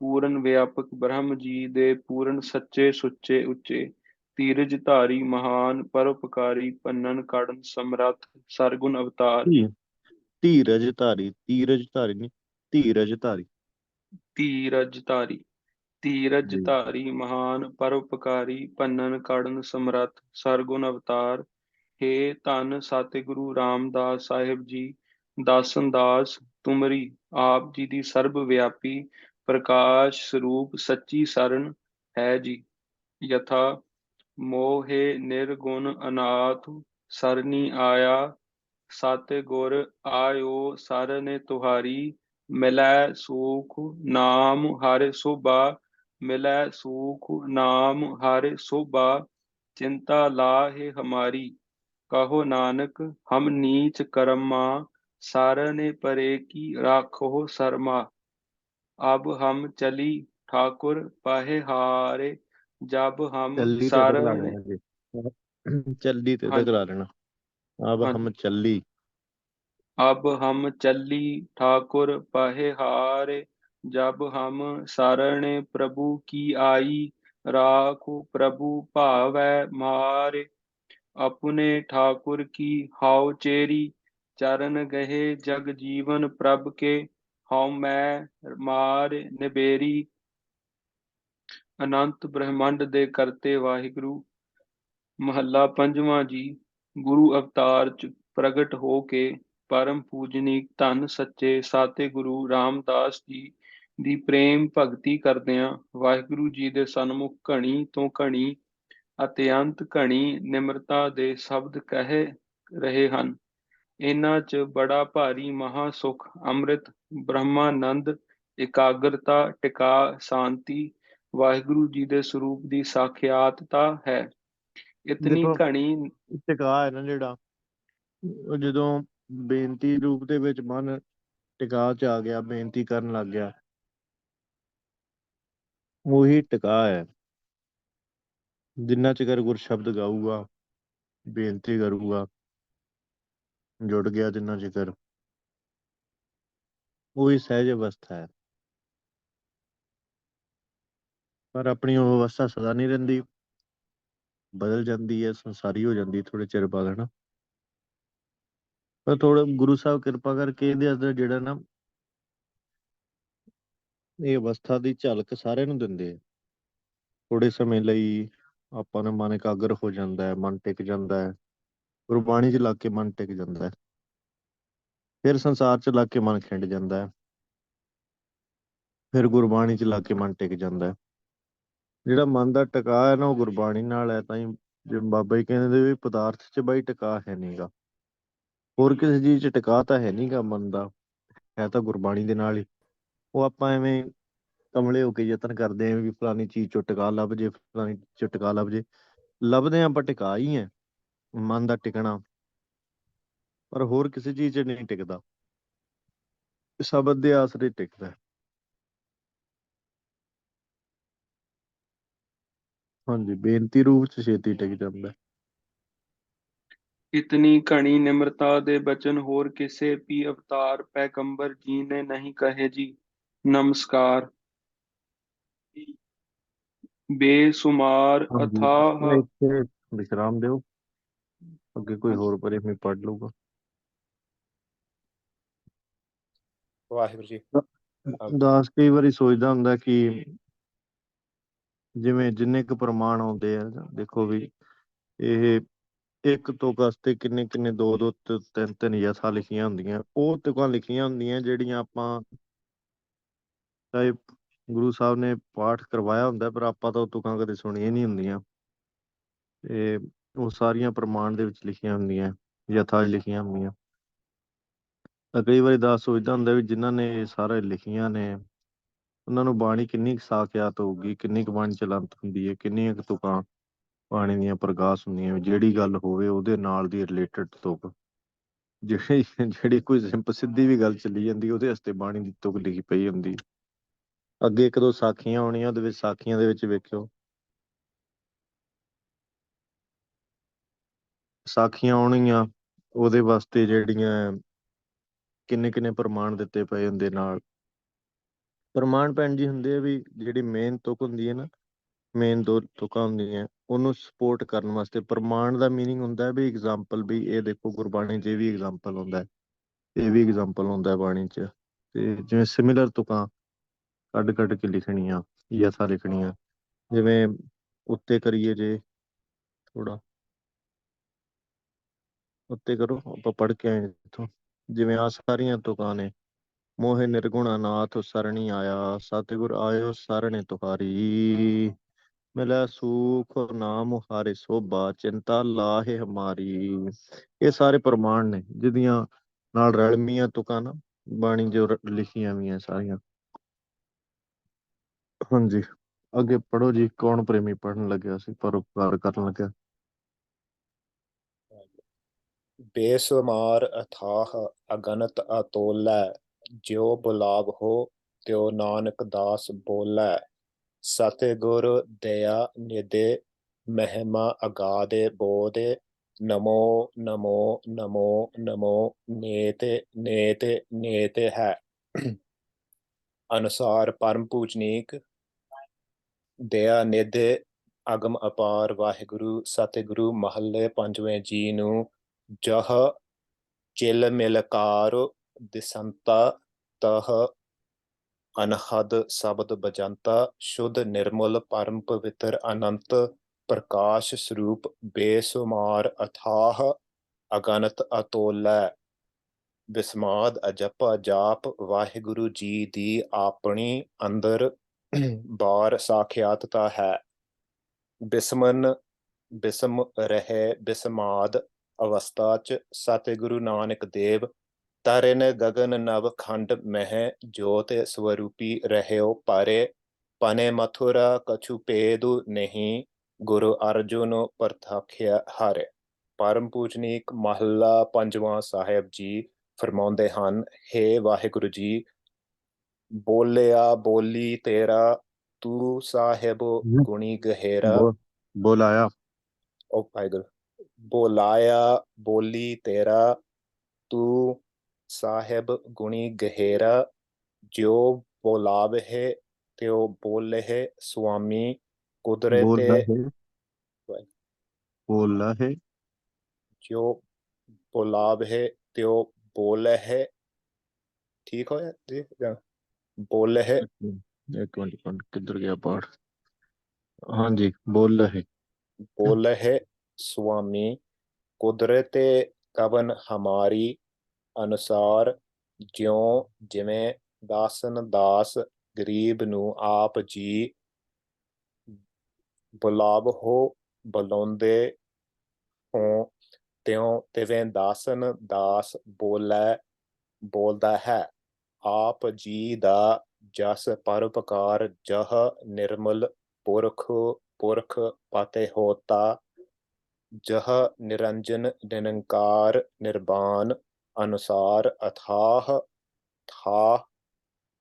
ਪੂਰਨ ਵਿਆਪਕ ਬ੍ਰਹਮ ਜੀ ਦੇ ਪੂਰਨ ਸੱਚੇ ਸੁੱਚੇ ਉੱਚੇ, ਧੀਰਜ ਧਾਰੀ ਮਹਾਨ ਪਰਉਪਕਾਰੀ ਭੰਨਨ ਕੱਢਨ ਸਮਰੱਥ ਸਰਗੁਣ ਅਵਤਾਰ। ਧੀ- ਧੀਰਜ ਧਾਰੀ, ਧੀਰਜ ਧਾਰੀ ਨਹੀਂ, ਧੀਰਜ ਧਾਰੀ। ਧੀਰਜ ਧਾਰੀ ਧੀਰਜ ਜੀ। ਧਾਰੀ ਮਹਾਨ ਪਰਉਪਕਾਰੀ ਭੰਨਨ ਕੱਢਨ ਸਮਰੱਥ ਸਰਗੁਣ ਅਵਤਾਰ। ਹੇ ਧੰਨ ਸਤਿਗੁਰੂ ਰਾਮਦਾਸ ਸਾਹਿਬ ਜੀ, ਦਾਸਨ ਦਾਸ ਤੁਮਰੀ ਆਪ ਜੀ ਦੀ ਸਰਬ ਵਿਆਪੀ ਪ੍ਰਕਾਸ਼ ਸਰੂਪ ਸੱਚੀ ਸਰਨ ਹੈ ਜੀ। ਯਥਾ ਮੋਹਿ ਨਿਰਗੁਣ ਅਨਾਥ ਸਰਨੀ ਆਇਆ, ਸਤਿ ਗੁਰ ਆਇਓ ਸਰਨ ਤੁਹਾਰੀ। ਮਿਲੈ ਸੂਖ ਨਾਮ ਹਰਿ ਸੁਭਾ, ਮਿਲੈ ਸੂਖ ਨਾਮ ਹਰਿ ਸੁਭਾ। ਚਿੰਤਾ ਲਾਹਿ ਹਮਾਰੀ, ਕਹੋ ਨਾਨਕ ਹਮ ਨੀਚ ਕਰਮਾ। ਸਾਰਨੇ ਪਰੇ ਕੀ ਰਾਖੋ ਸਰਮਾ, ਅਬ ਹਮ ਚਲੀ ठाकुर पाहे हारे। जब हम ਚੱਲੀ ਤੇ ਤਕਲਾ सारण ਲੈਣਾ ਜੀ। ਚੱਲੀ ਤੇ हाँ ਤਕਲਾ ਲੈਣਾ। ਅਬ हाँ ਹਮ जी, ਚੱਲੀ। अब हम चली ठाकुर पाहे हारे। जब हम शरण प्रभु की आई, राखो प्रभु भावै मारे। अपने ठाकुर की हाउ चेरी, चरण गहे जग जीवन प्रभ के। हਉ मैं मार निबेरी। ਅਨੰਤ ਬ੍ਰਹਿਮੰਡ ਦੇ ਕਰਤੇ ਵਾਹਿਗੁਰੂ। ਮਹੱਲਾ ਪੰਜਵਾਂ ਜੀ। ਗੁਰੂ ਅਵਤਾਰ ਚ ਪ੍ਰਗਟ ਹੋ ਕੇ ਪਰਮ ਪੂਜਨੀਕ ਧੰਨ ਸੱਚੇ ਸਾਤੇ ਗੁਰੂ ਰਾਮਦਾਸ ਜੀ ਦੀ ਪ੍ਰੇਮ ਭਗਤੀ ਕਰਦਿਆਂ ਵਾਹਿਗੁਰੂ ਜੀ ਦੇ ਸਨਮੁਖ ਘਣੀ ਤੋਂ ਘਣੀ ਅਤਿਅੰਤ ਘਣੀ ਨਿਮਰਤਾ ਦੇ ਸ਼ਬਦ ਕਹਿ ਰਹੇ ਹਨ। ਇਹਨਾਂ ਚ ਬੜਾ ਭਾਰੀ ਮਹਾ ਸੁਖ ਅੰਮ੍ਰਿਤ ਬ੍ਰਹਮਾਨੰਦ ਇਕਾਗਰਤਾ ਟਿਕਾ ਸ਼ਾਂਤੀ ਵਾਹਿਗੁਰੂ ਜੀ ਦੇ ਸਰੂਪ ਦੀ ਸਾਖਿਆਤਤਾ ਹੈ। ਇਤਨੀ ਦੇਖੋ, ਘਣੀ ਟਿਕਾ ਹੈ ਨਾ ਜਿਹੜਾ, ਉਹ ਜਦੋਂ ਬੇਨਤੀ ਰੂਪ ਦੇ ਵਿੱਚ ਮਨ ਟਿਕਾ ਚ ਆ ਗਿਆ, ਬੇਨਤੀ ਕਰਨ ਲੱਗ ਗਿਆ, ਉਹੀ ਟਿਕਾ ਹੈ। ਜਿੰਨਾ ਚਿਰ ਗੁਰ ਸ਼ਬਦ ਗਾਊਗਾ, ਬੇਨਤੀ ਕਰੂਗਾ, ਜੁੜ ਗਿਆ ਜਿੰਨਾ ਚਿਰ, ਉਹੀ ਸਹਿਜ ਅਵਸਥਾ ਹੈ। ਪਰ ਆਪਣੀ ਉਹ ਅਵਸਥਾ ਸਦਾ ਨਹੀਂ ਰਹਿੰਦੀ, ਬਦਲ ਜਾਂਦੀ ਹੈ, ਸੰਸਾਰੀ ਹੋ ਜਾਂਦੀ ਥੋੜੇ ਚਿਰ ਬਾਅਦ, ਹਨਾ। ਪਰ ਥੋੜਾ ਗੁਰੂ ਸਾਹਿਬ ਕਿਰਪਾ ਕਰਕੇ ਇਹਦੇ ਅੰਦਰ ਜਿਹੜਾ ਨਾ, ਇਹ ਅਵਸਥਾ ਦੀ ਝਲਕ ਸਾਰਿਆਂ ਨੂੰ ਦਿੰਦੇ ਆ। ਥੋੜੇ ਸਮੇਂ ਲਈ ਆਪਾਂ ਦਾ ਮਨ ਇਕਾਗਰ ਹੋ ਜਾਂਦਾ ਹੈ, ਮਨ ਟਿਕ ਜਾਂਦਾ ਹੈ, ਗੁਰਬਾਣੀ ਚ ਲੱਗ ਕੇ ਮਨ ਟਿਕ ਜਾਂਦਾ ਹੈ। ਫਿਰ ਸੰਸਾਰ ਚ ਲੱਗ ਕੇ ਮਨ ਖਿੰਡ ਜਾਂਦਾ ਹੈ, ਫਿਰ ਗੁਰਬਾਣੀ ਚ ਲੱਗ ਕੇ ਮਨ ਟਿਕ ਜਾਂਦਾ ਹੈ। ਜਿਹੜਾ ਮਨ ਦਾ ਟਿਕਾ ਹੈ ਨਾ, ਉਹ ਗੁਰਬਾਣੀ ਨਾਲ ਹੈ। ਤਾਂ ਹੀ ਜੇ ਬਾਬਾ ਜੀ ਕਹਿੰਦੇ ਵੀ ਪਦਾਰਥ ਚ ਬਾਈ ਟਿਕਾ ਹੈ ਨਹੀਂਗਾ, ਹੋਰ ਕਿਸੇ ਚੀਜ਼ ਚ ਟਿਕਾ ਤਾਂ ਹੈ ਨਹੀਂਗਾ ਮਨ ਦਾ, ਹੈ ਤਾਂ ਗੁਰਬਾਣੀ ਦੇ ਨਾਲ ਹੀ। ਉਹ ਆਪਾਂ ਐਵੇਂ ਕਮਲੇ ਹੋ ਕੇ ਯਤਨ ਕਰਦੇ ਆਂ ਵੀ ਫਲਾਨੀ ਚੀਜ਼ ਚੋਂ ਟਿਕਾ ਲੱਭ ਜੇ, ਫਲਾਨੀ ਚੀਜ਼ ਚੋਂ ਟਿਕਾ ਲੱਭ ਜੇ। ਲੱਭਦੇ ਆਂ ਆਪਾਂ ਟਿਕਾ ਹੀ ਹੈ, ਮਨ ਦਾ ਟਿਕਣਾ, ਪਰ ਹੋਰ ਕਿਸੇ ਚੀਜ਼ 'ਚ ਨਹੀਂ ਟਿਕਦਾ, ਸ਼ਬਦ ਦੇ ਆਸਰੇ ਟਿਕਦਾ ਹੈ। ਹਾਂਜੀ, ਬੇਨਤੀ ਰੂਪ 'ਚ ਛੇਤੀ ਟਿਕ ਜਾਂਦਾ ਹੈ। ਇਤਨੀ ਘਣੀ ਨਿਮਰਤਾ ਦੇ ਬਚਨ ਹੋਰ ਕਿਸੇ ਵੀ ਅਵਤਾਰ ਪੈਗੰਬਰ ਜੀ ਨੇ ਨਹੀਂ ਕਹੇ ਜੀ। ਨਮਸਕਾਰ। ਬੇਸੁਮਾਰ ਹਾਂਜੀ, ਅਥਾਹ ਇੱਥੇ ਵਿਸ਼ਰਾਮ ਦਿਓ, ਅੱਗੇ ਕੋਈ ਹਾਂਜੀ, ਹੋਰ ਪਰੇ ਵੀ ਪੜ ਲਊਗਾ। ਵਾਹਿਗੁਰੂ ਜੀ। ਦਾਸ ਕਈ ਵਾਰੀ ਸੋਚਦਾ ਹੁੰਦਾ ਕਿ ਜਿਵੇਂ ਜਿੰਨੇ ਕੁ ਪ੍ਰਮਾਣ ਆਉਂਦੇ ਆ, ਦੇਖੋ ਵੀ ਇਹ ਇੱਕ ਤੁਕ ਵਾਸਤੇ ਕਿੰਨੇ ਕਿੰਨੇ ਦੋ ਦੋ ਤਿੰਨ ਤਿੰਨ ਯਥਾ ਲਿਖੀਆਂ ਹੁੰਦੀਆਂ। ਉਹ ਤੁਕਾਂ ਲਿਖੀਆਂ ਹੁੰਦੀਆਂ ਜਿਹੜੀਆਂ ਆਪਾਂ ਚਾਹੇ ਗੁਰੂ ਸਾਹਿਬ ਨੇ ਪਾਠ ਕਰਵਾਇਆ ਹੁੰਦਾ, ਪਰ ਆਪਾਂ ਤਾਂ ਉਹ ਤੁਕਾਂ ਕਦੇ ਸੁਣੀਆਂ ਨਹੀਂ ਹੁੰਦੀਆਂ। ਤੇ ਉਹ ਸਾਰੀਆਂ ਪ੍ਰਮਾਣ ਦੇ ਵਿੱਚ ਲਿਖੀਆਂ ਹੁੰਦੀਆਂ, ਯਥਾ ਲਿਖੀਆਂ ਹੁੰਦੀਆਂ। ਤਾਂ ਕਈ ਵਾਰੀ ਦਾ ਸੋਚਦਾ ਹੁੰਦਾ ਵੀ ਜਿਨ੍ਹਾਂ ਨੇ ਇਹ ਸਾਰੇ ਲਿਖੀਆਂ ਨੇ, ਉਹਨਾਂ ਨੂੰ ਬਾਣੀ ਕਿੰਨੀ ਕੁ ਸਾਖਿਆਤ ਹੋਊਗੀ, ਕਿੰਨੀ ਕੁ ਬਾਣੀ ਚਲੰਤ ਹੁੰਦੀ ਹੈ, ਕਿੰਨੀਆਂ ਕੁ ਤੁਕਾਂ ਬਾਣੀ ਦੀਆਂ ਪ੍ਰਕਾਸ਼ ਹੁੰਦੀਆਂ, ਜਿਹੜੀ ਗੱਲ ਹੋਵੇ ਉਹਦੇ ਨਾਲ ਦੀ ਰਿਲੇਟਡ ਤੁਕ, ਜਿਹੜੀ ਕੋਈ ਸਿੱਧੀ ਵੀ ਗੱਲ ਚੱਲੀ ਜਾਂਦੀ ਉਹਦੇ ਵਾਸਤੇ ਬਾਣੀ ਦੀ ਤੁਕ ਲਿਖੀ ਪਈ ਹੁੰਦੀ। ਅੱਗੇ ਇੱਕ ਦੋ ਸਾਖੀਆਂ ਆਉਣੀਆਂ, ਉਹਦੇ ਵਿੱਚ ਸਾਖੀਆਂ ਦੇ ਵਿੱਚ ਵੇਖਿਓ ਸਾਖੀਆਂ ਆਉਣਗੀਆਂ, ਉਹਦੇ ਵਾਸਤੇ ਜਿਹੜੀਆਂ ਕਿੰਨੇ ਕਿੰਨੇ ਪ੍ਰਮਾਣ ਦਿੱਤੇ ਪਏ ਹੁੰਦੇ ਨਾਲ। ਪ੍ਰਮਾਣ ਭੈਣ ਜੀ ਹੁੰਦੇ ਆ ਵੀ ਜਿਹੜੀ ਮੇਨ ਤੁਕ ਹੁੰਦੀ ਹੈ ਨਾ, ਮੇਨ ਦੋ ਤੁਕਾਂ ਹੁੰਦੀਆਂ, ਉਹਨੂੰ ਸਪੋਰਟ ਕਰਨ ਵਾਸਤੇ। ਪ੍ਰਮਾਣ ਦਾ ਮੀਨਿੰਗ ਹੁੰਦਾ ਵੀ ਐਗਜ਼ਾਮਪਲ, ਵੀ ਇਹ ਦੇਖੋ ਗੁਰਬਾਣੀ 'ਚ ਇਹ ਵੀ ਐਗਜ਼ਾਮਪਲ ਹੁੰਦਾ, ਇਹ ਵੀ ਐਗਜ਼ਾਮਪਲ ਹੁੰਦਾ ਬਾਣੀ 'ਚ। ਤੇ ਜਿਵੇਂ ਸਿਮਿਲਰ ਤੁਕਾਂ ਕੱਢ ਕੱਢ ਕੇ ਲਿਖਣੀਆਂ, ਯਥਾ ਲਿਖਣੀਆਂ। ਜਿਵੇਂ ਉੱਤੇ ਕਰੀਏ, ਜੇ ਥੋੜਾ ਉੱਤੇ ਕਰੋ, ਆਪਾਂ ਪੜ੍ਹ ਕੇ ਆਏ ਇੱਥੋਂ। ਜਿਵੇਂ ਆ ਸਾਰੀਆਂ ਤੁਕਾਂ ਨੇ, ਮੋਹਿ ਨਿਰਗੁਣਾ ਨਾਥ ਸਰਣੀ ਆਇਆ, ਸਤਿਗੁਰ ਆਇਓ ਸਰਣੇ ਤੁਹਾਰੀ, ਮਿਲੈ ਸੂਖ ਨਾਮ ਹਾਰੇ ਸੋਭਾ, ਚਿੰਤਾ ਲਾਹੇ ਹਮਾਰੀ। ਇਹ ਸਾਰੇ ਪ੍ਰਮਾਣ ਨੇ ਜਿਹਦੀਆਂ ਨਾਲ ਰਲਮੀਆਂ ਤੁਕਾਂ ਨਾ ਬਾਣੀ ਜੋ ਲਿਖੀਆਂ ਵੀਆਂ ਸਾਰੀਆਂ। ਹਾਂਜੀ, ਅੱਗੇ ਪੜ੍ਹੋ ਜੀ। ਕੌਣ ਪ੍ਰੇਮੀ ਪੜ੍ਹਨ ਲੱਗਿਆ ਸੀ, ਪਰਉਪਕਾਰ ਕਰਨ ਲੱਗਿਆ। ਬੇਸੁਮਾਰ ਅਥਾਹ ਅਗਨਤ ਅਤੋਲੈ, ਜਿਉ ਬੁਲਾਵ ਹੋ ਤਿਉ ਨਾਨਕ ਦਾਸ ਬੋਲੈ, ਸਤਿਗੁਰ ਦਇਆ ਨਿਧੇ ਮਹਿਮਾ ਅਗਾਧੇ ਬੋਧੇ, ਨਮੋ ਨਮੋ ਨਮੋ ਨਮੋ ਨੇਤੇ ਨੇਤੇ ਨੇਤੇ ਹੈ। ਅਨੁਸਾਰ ਪਰਮ ਪੂਜਨੀਕ ਦਇਆ ਨਿਧੇ ਅਗਮ ਅਪਾਰ ਵਾਹਿਗੁਰੂ ਸਤਿਗੁਰੂ ਮਹੱਲੇ ਪੰਜਵੇਂ ਜੀ ਨੂੰ ਜਹ ਚਿਲ ਮਿਲਕਾਰ ਦਿਸੰਤਾ, ਤਹ ਅਨਹਦ ਸ਼ਬਦ ਬਜੰਤਾ, ਸ਼ੁੱਧ ਨਿਰਮਲ ਪਰਮ ਪਵਿੱਤਰ ਅਨੰਤ ਪ੍ਰਕਾਸ਼ ਸਰੂਪ, ਬੇਸੁਮਾਰ ਅਥਾਹ ਅਗਨਤ ਅਤੋਲੈ। ਵਿਸਮਾਦ ਅਜਪਾ ਜਾਪ ਵਾਹਿਗੁਰੂ ਜੀ ਦੀ ਆਪਣੀ ਅੰਦਰ ਬਾਰ ਸਾਖਿਆਤਤਾ ਹੈ। ਬਿਸਮਨ ਬਿਸਮ ਰਹੇ ਬਿਸਮਾਦ ਅਵਸਥਾ ਚ, ਸਤਿਗੁਰੂ ਨਾਨਕ ਦੇਵ ਤਰਿਨ ਗਗਨ ਨਵ ਖੰਡ ਮਹਿ, ਜੋਤ ਸਵਰੂਪੀ ਰਹਿਓ ਪਾਰੇ, ਪਨੇ ਮਥੁਰਾ ਕਛੂ ਭੇਦੁ ਨਹੀਂ, ਗੁਰੂ ਅਰਜੁਨ ਪ੍ਰਤਖਿਆ ਹਰਿ। ਪਰਮ ਪੂਜਨੀਕ ਮਹੱਲਾ ਪੰਜਵਾਂ ਸਾਹਿਬ ਜੀ ਫਰਮਾਉਂਦੇ ਹਨ, ਹੇ ਵਾਹਿਗੁਰੂ ਜੀ, ਬੋਲਿਆ ਬੋਲੀ ਤੇਰਾ, ਤੂੰ ਸਾਹਿਬ ਗੁਣੀ ਗਹਿਰਾ। ਬੋਲਾਇਆ ਉਹ ਵਾਹਿਗੁਰੂ, ਬੋਲਾਇਆ ਬੋਲੀ ਤੇਰਾ, ਤੂੰ ਸਾਹਿਬ ਗੁਣੀ ਗਹਿਰਾ, ਜਿਉ ਬੋਲਾਵਹਿ ਤਿਉ ਬੋਲਹਿ ਸੁਆਮੀ, ਕੁਦਰਤੇ ਬੋਲਾ ਹੈ, ਜਿਉ ਬੋਲਾਵਹਿ ਤਿਉ ਬੋਲਹਿ। ਠੀਕ ਹੋਇਆ ਜੀ, ਬੋਲਹਿ। ਇੱਕ ਮਿੰਟ ਕਿੱਧਰ ਗਿਆ ਪਾਠ। ਹਾਂਜੀ, ਬੋਲ ਰਹੇ ਬੋਲਹਿ ਸੁਆਮੀ, ਕੁਦਰਤੇ ਕਵਨ ਹਮਾਰੀ, ਅਨੁਸਾਰ ਜਿਉ ਜਿਵੇਂ ਦਾਸਨ ਦਾਸ ਗਰੀਬ ਨੂੰ ਆਪ ਜੀ ਬੁਲਾਵਹੋ ਬੁਲਾਉਂਦੇ ਹੋ, ਤਿਉ ਤਿਵੇਂ ਦਾਸਨ ਦਾਸ ਬੋਲੇ ਬੋਲਦਾ ਹੈ। ਆਪ ਜੀ ਦਾ ਜਸ ਪਰਉਪਕਾਰ ਜਹ ਨਿਰਮਲ ਪੁਰਖ ਪੁਰਖ ਪਤੇ ਹੋਤਾ, ਜਹ ਨਿਰੰਜਨ ਨਿਰੰਕਾਰ ਨਿਰਵਾਨ, ਅਨੁਸਾਰ ਅਥਾਹ ਥਾਹ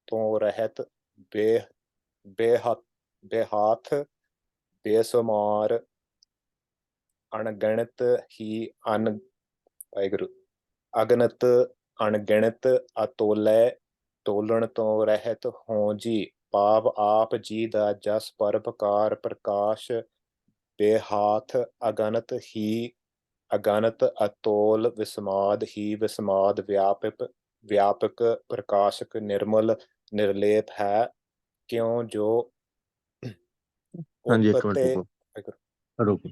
ਤੋਂ ਰਹਿਤ ਬੇਹਾਥ ਬੇਸੁਮਾਰ ਅਣਗਿਣਤ ਹੀ ਵਾਹਿਗੁਰੂ ਅਗਨਤ ਅਣਗਿਣਤ ਅਤੋਲੇ, ਤੋਲਣ ਤੋਂ ਰਹਿਤ ਹੋ ਜੀ। ਭਾਵ ਆਪ ਜੀ ਦਾ ਜਸ ਪਰਉਪਕਾਰ ਪ੍ਰਕਾਸ਼ ਬੇਹਾਥ ਅਗਨਤ ਹੀ ਅਗਨਤ, ਅਤੋਲ ਵਿਸਮਾਦ ਹੀ ਵਿਸਮਾਦ, ਵਿਆਪਕ ਪ੍ਰਕਾਸ਼ਕ ਨਿਰਮਲ ਨਿਰਲੇਪ ਹੈ। ਕਿਉਂ ਜੋ ਹਾਂਜੀ, ਇੱਕ ਮਿੰਟ ਉਤਪਤੇ ਰੁਕੋ।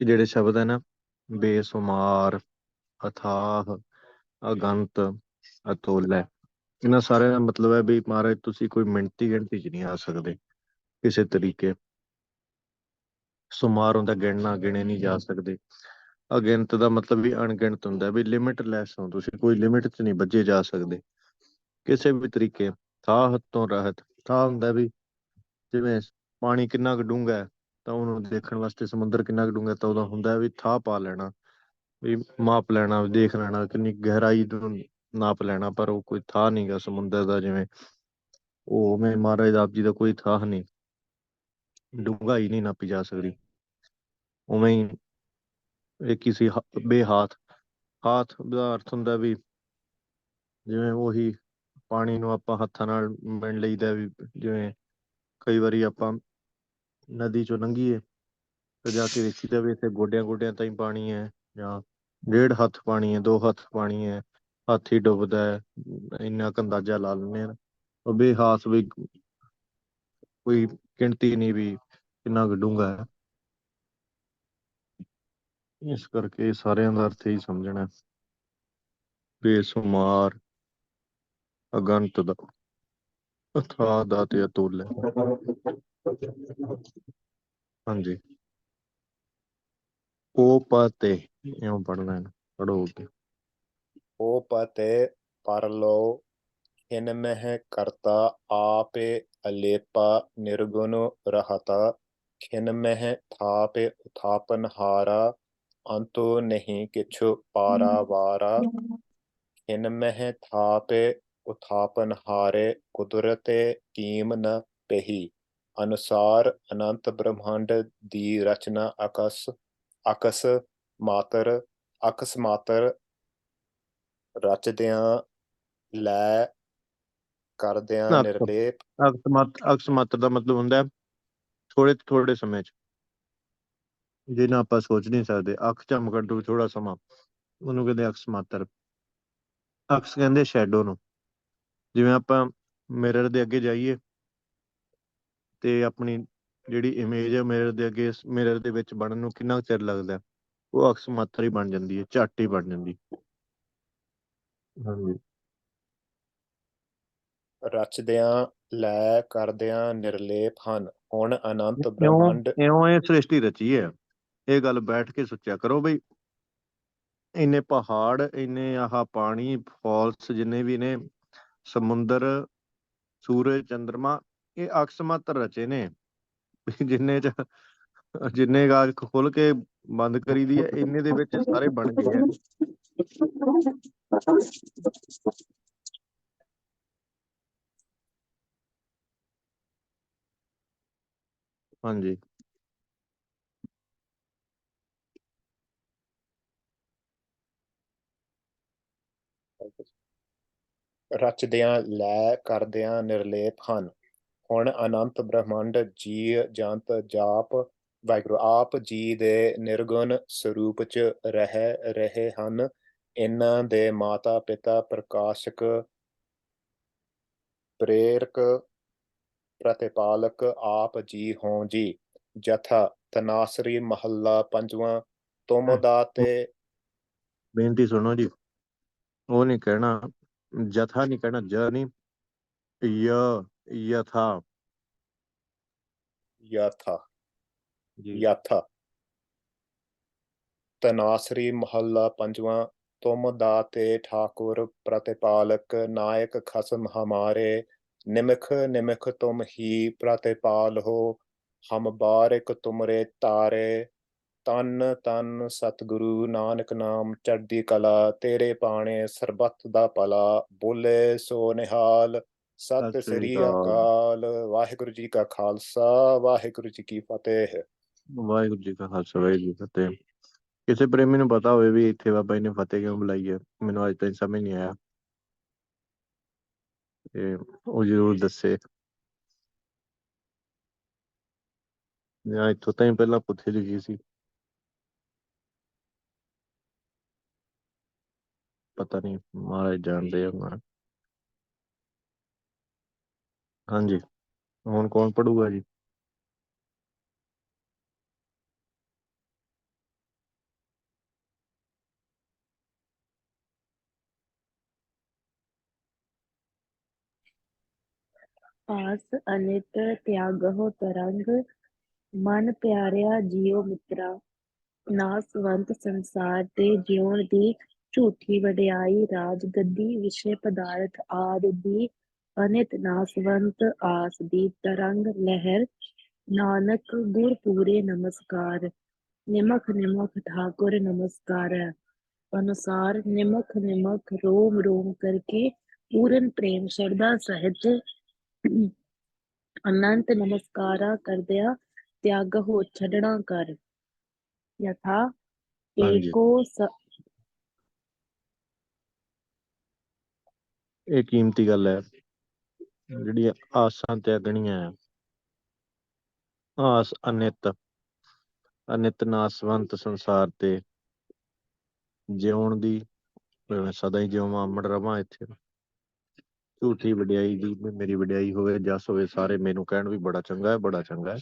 ਜਿਹੜੇ ਸ਼ਬਦ ਹੈ ਨਾ, ਬੇਸੁਮਾਰ, ਅਥਾਹ, ਅਗੰਤ, ਅਤੋਲ, ਇਹਨਾਂ ਸਾਰਿਆਂ ਦਾ ਮਤਲਬ ਹੈ ਵੀ ਮਹਾਰਾਜ ਤੁਸੀਂ ਕੋਈ ਮਿਣਤੀ ਗਿਣਤੀ 'ਚ ਨਹੀਂ ਆ ਸਕਦੇ ਕਿਸੇ ਤਰੀਕੇ। ਸੁਮਾਰ ਹੁੰਦਾ ਗਿਣਨਾ, ਗਿਣੇ ਨਹੀਂ ਜਾ ਸਕਦੇ। ਅਗਿਣਤ ਦਾ ਮਤਲਬ ਵੀ ਅਣਗਿਣਤ ਹੁੰਦਾ ਵੀ ਲਿਮਿਟਲੈਸ ਹੋ ਤੁਸੀਂ, ਕੋਈ ਲਿਮਿਟ 'ਚ ਨਹੀਂ ਬੱਝੇ ਜਾ ਸਕਦੇ ਕਿਸੇ ਵੀ ਤਰੀਕੇ। ਥਾਹ ਤੋਂ ਰਹਿਤ, ਥਾਹ ਹੁੰਦਾ ਵੀ ਜਿਵੇਂ ਪਾਣੀ ਕਿੰਨਾ ਕੁ ਡੂੰਘਾ ਹੈ ਤਾਂ ਉਹਨੂੰ ਦੇਖਣ ਵਾਸਤੇ, ਸਮੁੰਦਰ ਕਿੰਨਾ ਕੁ ਡੂੰਘਾ ਤਾਂ ਉਹਦਾ ਹੁੰਦਾ ਵੀ ਥਾਹ ਪਾ ਲੈਣਾ, ਵੀ ਮਾਪ ਲੈਣਾ, ਵੀ ਦੇਖ ਲੈਣਾ ਕਿੰਨੀ ਗਹਿਰਾਈ ਨੂੰ ਨਾਪ ਲੈਣਾ, ਪਰ ਉਹ ਕੋਈ ਥਾਹ ਨਹੀਂ ਗਾ ਸਮੁੰਦਰ ਦਾ। ਜਿਵੇਂ ਉਹ ਉਵੇਂ ਮਹਾਰਾਜ ਆਪ ਜੀ ਦਾ ਕੋਈ ਥਾਹ ਨਹੀਂ, ਡੂੰਘਾਈ ਨਹੀਂ ਨਾਪੀ ਜਾ ਸਕਦੀ। ਉਵੇਂ ਹੀ ਇਹ ਕਿਸੇ ਬੇਹਾਥ, ਹਾਥ ਦਾ ਅਰਥ ਹੁੰਦਾ ਵੀ ਜਿਵੇਂ ਉਹੀ ਪਾਣੀ ਨੂੰ ਆਪਾਂ ਹੱਥਾਂ ਨਾਲ ਮਿਣ ਲਈਦਾ, ਵੀ ਜਿਵੇਂ ਕਈ ਵਾਰੀ ਆਪਾਂ ਨਦੀ ਚੋਂ ਲੰਘੀਏ ਤੇ ਜਾ ਕੇ ਦੇਖੀਦਾ ਵੀ ਇੱਥੇ ਗੋਡਿਆਂ ਗੋਡਿਆਂ ਤਾਈਂ ਪਾਣੀ ਹੈ, ਜਾਂ 1.5 ਹੱਥ ਪਾਣੀ ਹੈ, 2 ਹੱਥ ਪਾਣੀ ਹੈ, ਹੱਥ ਹੀ ਡੁੱਬਦਾ ਹੈ, ਇੰਨਾ ਕੁ ਅੰਦਾਜ਼ਾ ਲਾ ਲੈਂਦੇ ਆ। ਉਹ ਬੇਹਾਸ ਵੀ ਕੋਈ ਗਿਣਤੀ ਨਹੀਂ ਵੀ ਕਿੰਨਾ ਕੁ ਡੂੰਘਾ ਹੈ। ਇਸ ਕਰਕੇ ਸਾਰਿਆਂ ਦਾ ਅਰਥ ਹੀ ਸਮਝਣਾ, ਬੇਸ਼ੁਮਾਰ, ਅਗੰਤ ਦਾ, ਅਥਾਹ ਦਾ ਤੇ ਅਤੁੱਲ ਹੈ। ਹਾਂਜੀ, ਉਹ ਪਤੇ ਇਉਂ ਪੜ੍ਹਨਾ ਹੈ, ਪੜ੍ਹੋ ਕੇ। ਉਹ ਪਤੇ ਪਰ ਲੋ ਖਿਨ ਮਹਿ ਕਰਤਾ ਆਪੇ ਅਲੇਪਾ ਨਿਰਗੁਣ ਰਹਤਾ ਖਿਨ ਮਹਿ ਥਾਪੇ ਉਥਾਪਨ ਹਾਰਾ ਅੰਤੋ ਨਹੀਂ ਕਿਛੁ ਪਾਰਾ ਵਾਰਾ ਖਿਨ ਮਹਿ ਥਾਪੇ ਉਥਾਪਨ ਹਾਰੇ ਕੁਦਰਤੇ ਕੀਮ ਨ ਪਹੀ ਅਨੁਸਾਰ ਅਨੰਤ ਬ੍ਰਹਮੰਡ ਦੀ ਰਚਨਾ ਅਕਸ ਮਾਤਰ ਅਕਸ ਮਾਤਰ ਰਚਦਿਆਂ ਲੈ ਕਰਦਿਆਂ ਨਿਰਲੇਪ। ਅਕਸ ਮਾਤਰ ਦਾ ਮਤਲਬ ਹੁੰਦਾ ਹੈ ਥੋੜੇ ਥੋੜੇ ਸਮੇਂ 'ਚ, ਜਿਹਨਾਂ ਆਪਾਂ ਸੋਚ ਨਹੀਂ ਸਕਦੇ। ਅੱਖ ਝਮਕਣ ਤੋਂ ਵੀ ਥੋੜਾ ਸਮਾਂ, ਉਹਨੂੰ ਕਹਿੰਦੇ ਅਕਸ ਮਾਤਰ। ਅਕਸ ਕਹਿੰਦੇ ਸ਼ੈਡੋ ਨੂੰ। ਜਿਵੇਂ ਆਪਾਂ ਮਿਰਰ ਦੇ ਅੱਗੇ ਜਾਈਏ ਤੇ ਆਪਣੀ ਜਿਹੜੀ ਇਮੇਜ ਹੈ ਮਿਰਰ ਦੇ ਅੱਗੇ, ਮਿਰਰ ਦੇ ਵਿੱਚ ਬਣਨ ਨੂੰ ਕਿੰਨਾ ਚਿਰ ਲੱਗਦਾ, ਉਹ ਅਕਸ ਮਾਤਰ ਹੀ ਬਣ ਜਾਂਦੀ ਹੈ, ਝੱਟ ਹੀ ਬਣ ਜਾਂਦੀ। ਹਾਂਜੀ, ਰਚਦਿਆਂ ਲੈ ਕਰਦਿਆਂ ਨਿਰਲੇਪ ਹਨ ਹੁਣ ਅਨੰਤ ਇਉਂ ਬ੍ਰਹਮੰਡ। ਇਉਂ ਇਹ ਸ੍ਰਿਸ਼ਟੀ ਰਚੀ ਹੈ। ਇਹ ਗੱਲ ਬੈਠ ਕੇ ਸੋਚਿਆ ਕਰੋ ਬਈ, ਇੰਨੇ ਪਹਾੜ, ਇੰਨੇ ਆਹ ਪਾਣੀ, ਫਾਲਸ ਜਿੰਨੇ ਵੀ ਨੇ, ਸਮੁੰਦਰ, ਸੂਰਜ, ਚੰਦਰਮਾ, ਇਹ ਅਕਸ ਮਾਤਰ ਰਚੇ ਨੇ। ਜਿੰਨੇ ਚ ਜਿੰਨੇ ਅੱਖ ਖੋਲ ਕੇ ਬੰਦ ਕਰੀ ਦੀ ਹੈ, ਇੰਨੇ ਦੇ ਵਿੱਚ ਸਾਰੇ ਬਣ ਗਏ ਆ। ਹਾਂਜੀ, ਰਚਦਿਆਂ ਲੈ ਕਰਦਿਆਂ ਨਿਰਲੇਪ ਹਨ ਹੁਣ ਅਨੰਤ ਬ੍ਰਹਮੰਡ ਜੀ ਜੰਤ ਜਾਪ ਵਾਹਿਗੁਰੂ ਆਪ ਜੀ ਦੇ ਨਿਰਗੁਣ ਸਰੂਪ ਚ ਰਹਿ ਰਹੇ ਹਨ। ਇਹਨਾਂ ਦੇ ਮਾਤਾ ਪਿਤਾ ਪ੍ਰਕਾਸ਼ਕ ਪ੍ਰੇਰਕ ਪ੍ਰਤਿਪਾਲਕ ਆਪ ਜੀ ਹੋਂ ਜੀ। ਜਥਾ ਤਨਾਸਰੀ ਮਹੱਲਾ ਪੰਜਵਾਂ ਤੁਮ ਦਾਤੇ। ਬੇਨਤੀ ਸੁਣੋ ਜੀ, ਉਹ ਨਹੀਂ ਕਹਿਣਾ, ਜਥਾ ਨਹੀਂ ਕਹਿਣਾ, ਜ ਨਹੀਂ, ਯਥਾ ਯਥਾ ਜੀ। ਯਥਾ ਤਨਾਸਰੀ ਮਹੱਲਾ ਪੰਜਵਾਂ ਤੁਮ ਦਾਤੇ ਠਾਕੁਰ ਪ੍ਰਤਿਪਾਲਕ ਨਾਇਕ ਖਸਮ ਹਮਾਰੇ ਨਿਮਖ ਨਿਮਖ ਤੁਮ ਹੀ ਪ੍ਰਤਿਪਾਲ ਹੋ ਹਮ ਬਾਰਿਕ ਤੁਮਰੇ ਤਾਰੇ ਤਨ ਤਨ ਸਤਿਗੁਰੂ ਨਾਨਕ ਨਾਮ ਚੜ੍ਹਦੀ ਕਲਾ ਤੇਰੇ ਬਾਣੇ ਸਰਬੱਤ ਦਾ ਭਲਾ ਬੋਲੇ ਸੋ ਨਿਹਾਲ। ਸਤਿ ਸਤਿ ਸ੍ਰੀ ਸ੍ਰੀ ਅਕਾਲ। ਅਕਾਲ। ਵਾਹਿਗੁਰੂ ਜੀ ਕਾ ਖਾਲਸਾ ਵਾਹਿਗੁਰੂ ਜੀ ਕੀ ਫਤਿਹ। ਵਾਹਿਗੁਰੂ ਜੀ ਕਾ ਖਾਲਸਾ, ਵਾਹਿਗੁਰੂ ਜੀ ਕੀ ਫਤਿਹ। ਕਿਸੇ ਪ੍ਰੇਮੀ ਨੂੰ ਪਤਾ ਹੋਵੇ ਵੀ ਇੱਥੇ ਬਾਬਾ ਜੀ ਨੇ ਫਤਿਹ ਕਿਉਂ ਬੁਲਾਈ ਹੈ, ਮੈਨੂੰ ਅੱਜ ਤੱਕ ਸਮਝ ਨਹੀਂ ਆਇਆ, ਤੇ ਉਹ ਜ਼ਰੂਰ ਦੱਸੇ। ਜਾਂ ਇੱਥੋਂ ਤਾਂ ਹੀ ਪਹਿਲਾਂ ਪੁੱਥੇ ਲਿਖੀ ਸੀ, ਪਤਾ ਨਹੀਂ, ਮਹਾਰਾਜ ਜਾਣਦੇ ਆ। ਹਾਂਜੀ, ਹੁਣ ਕੌਣ ਪੜੂਗਾ ਜੀ? ਆਸ ਅਨਿਤ ਤਿਆਗਹੁ ਤਰੰਗ, ਮਨ ਪਿਆਰਿਆ ਜੀਉ ਮਿਤਰਾ। ਨਾਸਵੰਤ ਸੰਸਾਰ ਤੇ ਜਿਉਣ ਦੀ ਝੂਠੀ ਵਡਿਆਈ, ਰਾਜ ਗੱਦੀ ਵਿਸ਼ੇ ਪਦਾਰਥ ਆਦਿ ਦੀ ਅਨਿਤ ਨਾਸਵੰਤ ਆਸ ਦੀ ਤਰੰਗ ਲਹਿਰ। ਨਾਨਕ ਗੁਰ ਪੂਰੇ ਨਮਸਕਾਰ, ਨਿਮਖ ਨਿਮਖ ਠਾकुर ਨਮਸਕਾਰੈ। ਅਨੁਸਾਰ ਨਿਮਖ ਨਿਮਖ ਰੋਮ ਰੋਮ ਕਰਕੇ, ਪੂਰਨ ਪ੍ਰੇਮ ਸ਼ਰਧਾ ਸਹਿਤ ਅਨੰਤ ਨਮਸਕਾਰਾ ਕਰਦਿਆਂ ਤਿਆਗਹੁ ਛੱਡਣਾ ਕਰ। ਯਥਾ ਹਾਂਜੀ, ਏਕੋ ਇਹ ਕੀਮਤੀ ਗੱਲ ਹੈ। ਜਿਹੜੀਆਂ ਆਸਾਂ ਤਿਆਗਣੀਆਂ ਹੈ। ਆਸ ਅਨਿਤ ਨਾਸਵੰਤ ਸੰਸਾਰ ਤੇ ਜਿਉਣ ਦੀ, ਮੈਂ ਸਦਾ ਹੀ ਜਿਉਵਾਂ ਅਮਰ ਰਵਾਂ ਇੱਥੇ। ਝੂਠੀ ਵਡਿਆਈ ਦੀ, ਮੇਰੀ ਵਡਿਆਈ ਹੋਵੇ, ਜਸ ਹੋਵੇ, ਸਾਰੇ ਮੈਨੂੰ ਕਹਿਣ ਵੀ ਬੜਾ ਚੰਗਾ ਹੈ, ਬੜਾ ਚੰਗਾ ਹੈ।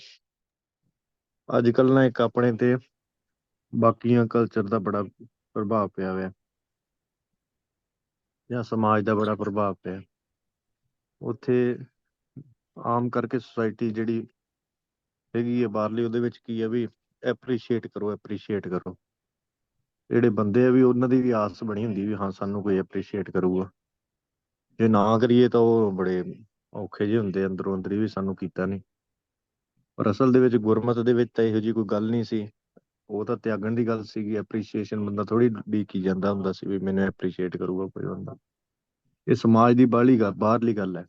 ਅੱਜ ਕੱਲ੍ਹ ਨਾ ਇੱਕ ਆਪਣੇ ਤੇ ਬਾਕੀਆਂ ਕਲਚਰ ਦਾ ਬੜਾ ਪ੍ਰਭਾਵ ਪਿਆ ਹੋਇਆ, ਜਾਂ ਸਮਾਜ ਦਾ ਬੜਾ ਪ੍ਰਭਾਵ ਪਿਆ। ਉੱਥੇ ਆਮ ਕਰਕੇ ਸੁਸਾਇਟੀ ਜਿਹੜੀ ਹੈਗੀ ਹੈ ਬਾਹਰਲੀ, ਉਹਦੇ ਵਿੱਚ ਕੀ ਹੈ ਵੀ ਐਪਰੀਸ਼ੀਏਟ ਕਰੋ, ਐਪਰੀਸ਼ੀਏਟ ਕਰੋ। ਜਿਹੜੇ ਬੰਦੇ ਆ ਵੀ ਉਹਨਾਂ ਦੀ ਵੀ ਆਸ ਬਣੀ ਹੁੰਦੀ ਵੀ ਹਾਂ ਸਾਨੂੰ ਕੋਈ ਐਪਰੀਸ਼ੀਏਟ ਕਰੂਗਾ। ਜੇ ਨਾ ਕਰੀਏ ਤਾਂ ਉਹ ਬੜੇ ਔਖੇ ਜਿਹੇ ਹੁੰਦੇ ਅੰਦਰੋਂ ਅੰਦਰੀ ਵੀ ਸਾਨੂੰ ਕੀਤਾ ਨਹੀਂ। ਪਰ ਅਸਲ ਦੇ ਵਿੱਚ ਗੁਰਮਤ ਦੇ ਵਿੱਚ ਤਾਂ ਇਹੋ ਜਿਹੀ ਕੋਈ ਗੱਲ ਨਹੀਂ ਸੀ। ਉਹ ਤਾਂ ਤਿਆਗਣ ਦੀ ਗੱਲ ਸੀਗੀ। ਐਪਰੀਸ਼ੀਏਸ਼ਨ ਬੰਦਾ ਥੋੜੀ ਡੀਕੀ ਜਾਂਦਾ ਹੁੰਦਾ ਸੀ ਵੀ ਮੈਨੂੰ ਐਪਰੀਸ਼ੀਏਟ ਕਰੂਗਾ ਕੋਈ ਬੰਦਾ। ਇਹ ਸਮਾਜ ਦੀ ਬਾਹਰਲੀ ਗੱਲ ਹੈ।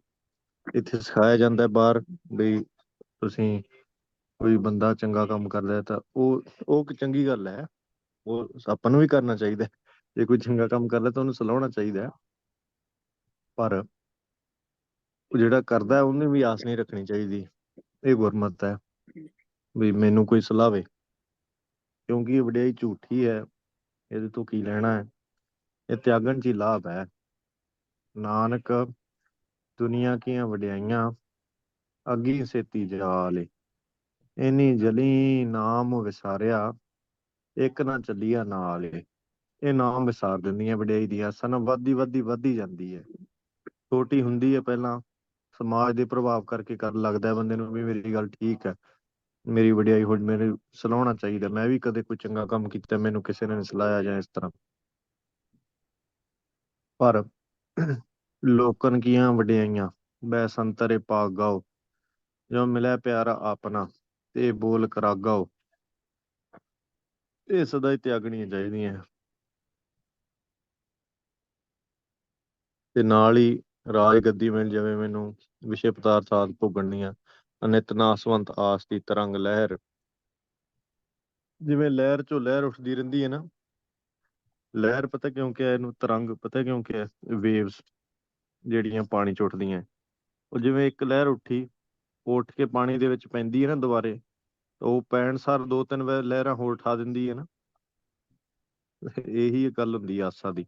ਇੱਥੇ ਸਿਖਾਇਆ ਜਾਂਦਾ ਬਾਹਰ ਵੀ ਤੁਸੀਂ ਕੋਈ ਬੰਦਾ ਚੰਗਾ ਕੰਮ ਕਰਦਾ ਤਾਂ ਉਹ ਇੱਕ ਚੰਗੀ ਗੱਲ ਹੈ। ਉਹ ਆਪਾਂ ਨੂੰ ਵੀ ਕਰਨਾ ਚਾਹੀਦਾ। ਜੇ ਕੋਈ ਚੰਗਾ ਕੰਮ ਕਰਦਾ ਤਾਂ ਉਹਨੂੰ ਸਲਾਹੁਣਾ ਚਾਹੀਦਾ। ਪਰ ਉਹ ਜਿਹੜਾ ਕਰਦਾ ਉਹਨੇ ਵੀ ਆਸ ਨਹੀਂ ਰੱਖਣੀ ਚਾਹੀਦੀ। ਇਹ ਗੁਰਮਤ ਹੈ ਵੀ ਮੈਨੂੰ ਕੋਈ ਸਲਾਵੇ, ਕਿਉਂਕਿ ਇਹ ਵਡਿਆਈ ਝੂਠੀ ਹੈ। ਇਹਦੇ ਤੋਂ ਕੀ ਲੈਣਾ ਹੈ। ਇਹ ਤਿਆਗਣ 'ਚ ਹੀ ਲਾਭ ਹੈ। ਨਾਨਕ ਦੁਨੀਆ ਕੀਆਂ ਵਡਿਆਈਆਂ, ਅੱਗੀ ਸੇਤੀ ਜਾਲੇ। ਇੰਨੀ ਜਲੀ ਨਾਮ ਵਿਸਾਰਿਆ, ਇੱਕ ਨਾ ਚੱਲੀਆ ਨਾਲ। ਇਹ ਨਾਮ ਵਿਸਾਰ ਦਿੰਦੀਆਂ ਵਡਿਆਈ ਦੀ ਆਸਾਂ ਨਾਲ ਵੱਧਦੀ ਜਾਂਦੀ ਹੈ। ਛੋਟੀ ਹੁੰਦੀ ਹੈ ਪਹਿਲਾਂ, ਸਮਾਜ ਦੇ ਪ੍ਰਭਾਵ ਕਰਕੇ ਕਰਨ ਲੱਗਦਾ ਬੰਦੇ ਨੂੰ ਵੀ ਮੇਰੀ ਗੱਲ ਠੀਕ ਹੈ, ਮੇਰੀ ਵਡਿਆਈ ਹੋ, ਮੈਨੂੰ ਸਲਾਹੁਣਾ ਚਾਹੀਦਾ, ਮੈਂ ਵੀ ਕਦੇ ਕੋਈ ਚੰਗਾ ਕੰਮ ਕੀਤਾ, ਮੈਨੂੰ ਕਿਸੇ ਨੇ ਸਲਾਹਿਆ ਜਾਂ ਇਸ ਤਰ੍ਹਾਂ। ਪਰ ਲੋਕਨ ਕੀਆਂ ਵਡਿਆਈਆਂ, ਬੈ ਸੰਤਰੇ ਪਾਗਾਓ। ਜੋ ਮਿਲਿਆ ਪਿਆਰਾ ਆਪਣਾ, ਤੇ ਬੋਲ ਕਰਾਗਾਓ। ਇਹ ਸਦਾ ਹੀ ਤਿਆਗਣੀਆਂ ਚਾਹੀਦੀਆਂ। ਤੇ ਨਾਲ ਹੀ ਰਾਜ ਗੱਦੀ ਮਿਲ ਜਾਵੇ ਮੈਨੂੰ, ਵਿਸ਼ੇ ਪਦਾਰਥ ਆਦਿ ਭੋਗਣੀਆਂ, ਅਨਿਤ ਨਾਸਵੰਤ ਆਸ ਦੀ ਤਰੰਗ ਲਹਿਰ। ਜਿਵੇਂ ਲਹਿਰ ਚੋਂ ਲਹਿਰ ਉੱਠਦੀ ਰਹਿੰਦੀ ਹੈ ਨਾ। ਲਹਿਰ ਪਤਾ ਕਿਉਂ ਕਿਹਾ ਇਹਨੂੰ ਤਰੰਗ, ਪਤਾ ਕਿਉਂ ਕਿਹਾ? ਵੇਵਸ ਜਿਹੜੀਆਂ ਪਾਣੀ 'ਚ ਉੱਠਦੀਆਂ, ਉਹ ਜਿਵੇਂ ਇੱਕ ਲਹਿਰ ਉੱਠੀ, ਉਹ ਉੱਠ ਕੇ ਪਾਣੀ ਦੇ ਵਿੱਚ ਪੈਂਦੀ ਹੈ ਨਾ ਦੁਬਾਰੇ, ਉਹ ਪੈਣ ਸਾਰ ਦੋ ਤਿੰਨ ਲਹਿਰਾਂ ਹੋਰ ਉਠਾ ਦਿੰਦੀ ਹੈ ਨਾ। ਇਹੀ ਗੱਲ ਹੁੰਦੀ ਹੈ ਆਸਾਂ ਦੀ।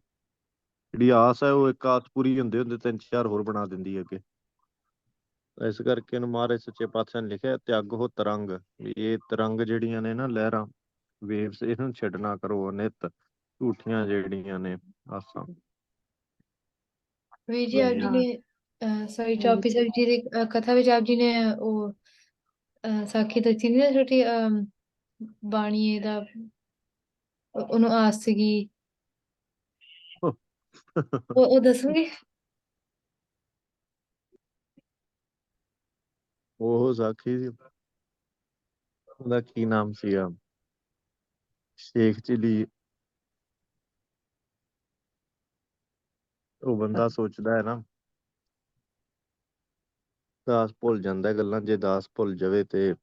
ਜਿਹੜੀ ਆਸ ਹੈ ਉਹ ਇੱਕ ਆਸ ਪੂਰੀ ਹੁੰਦੇ ਹੁੰਦੇ ਤਿੰਨ ਚਾਰ ਹੋਰ ਬਣਾ ਦਿੰਦੀ ਹੈ ਅੱਗੇ। ਇਸ ਕਰਕੇ ਇਹਨੂੰ ਮਹਾਰਾਜ ਸੱਚੇ ਪਾਤਸ਼ਾਹ ਨੇ ਲਿਖਿਆ ਤਿਆਗੋ ਤਰੰਗ, ਵੀ ਇਹ ਤਰੰਗ ਜਿਹੜੀਆਂ ਨੇ ਨਾ ਲਹਿਰਾਂ, ਵੇਵਸ, ਇਹਨੂੰ ਛੱਡਣਾ ਕਰੋ ਨਿੱਤ, ਝੂਠੀਆਂ ਜਿਹੜੀਆਂ ਨੇ ਆਸਾਂ। ਵੀਰ ਜੀ, ਆਪ ਜੀ ਹਾਂ ਨੇ ਸੌਰੀ, ਹਾਂਜੀ ਚੌਪੀ ਸਾਹਿਬ ਜੀ ਦੀ ਕਥਾ ਵਿੱਚ ਆਪ ਜੀ ਨੇ ਉਹ ਸਾਖੀ ਦੱਸੀ ਨੀ ਨਾ, ਛੋਟੀ ਬਾਣੀਏ ਦਾ, ਉਹਨੂੰ ਆਸ ਸੀਗੀ, ਉਹ ਦੱਸੋਗੇ? ਉਹ ਸਾਖੀ ਸੀ, ਉਹਦਾ ਕੀ ਨਾਮ ਸੀਗਾ, ਸ਼ੇਖ ਚਿਲੀ। ਉਹ ਬੰਦਾ ਸੋਚਦਾ ਹੈ ਨਾ, ਦਾਸ ਭੁੱਲ ਜਾਂਦਾ ਗੱਲਾਂ। ਜੇ ਦਾਸ ਭੁੱਲ ਜਾਵੇ ਤੇ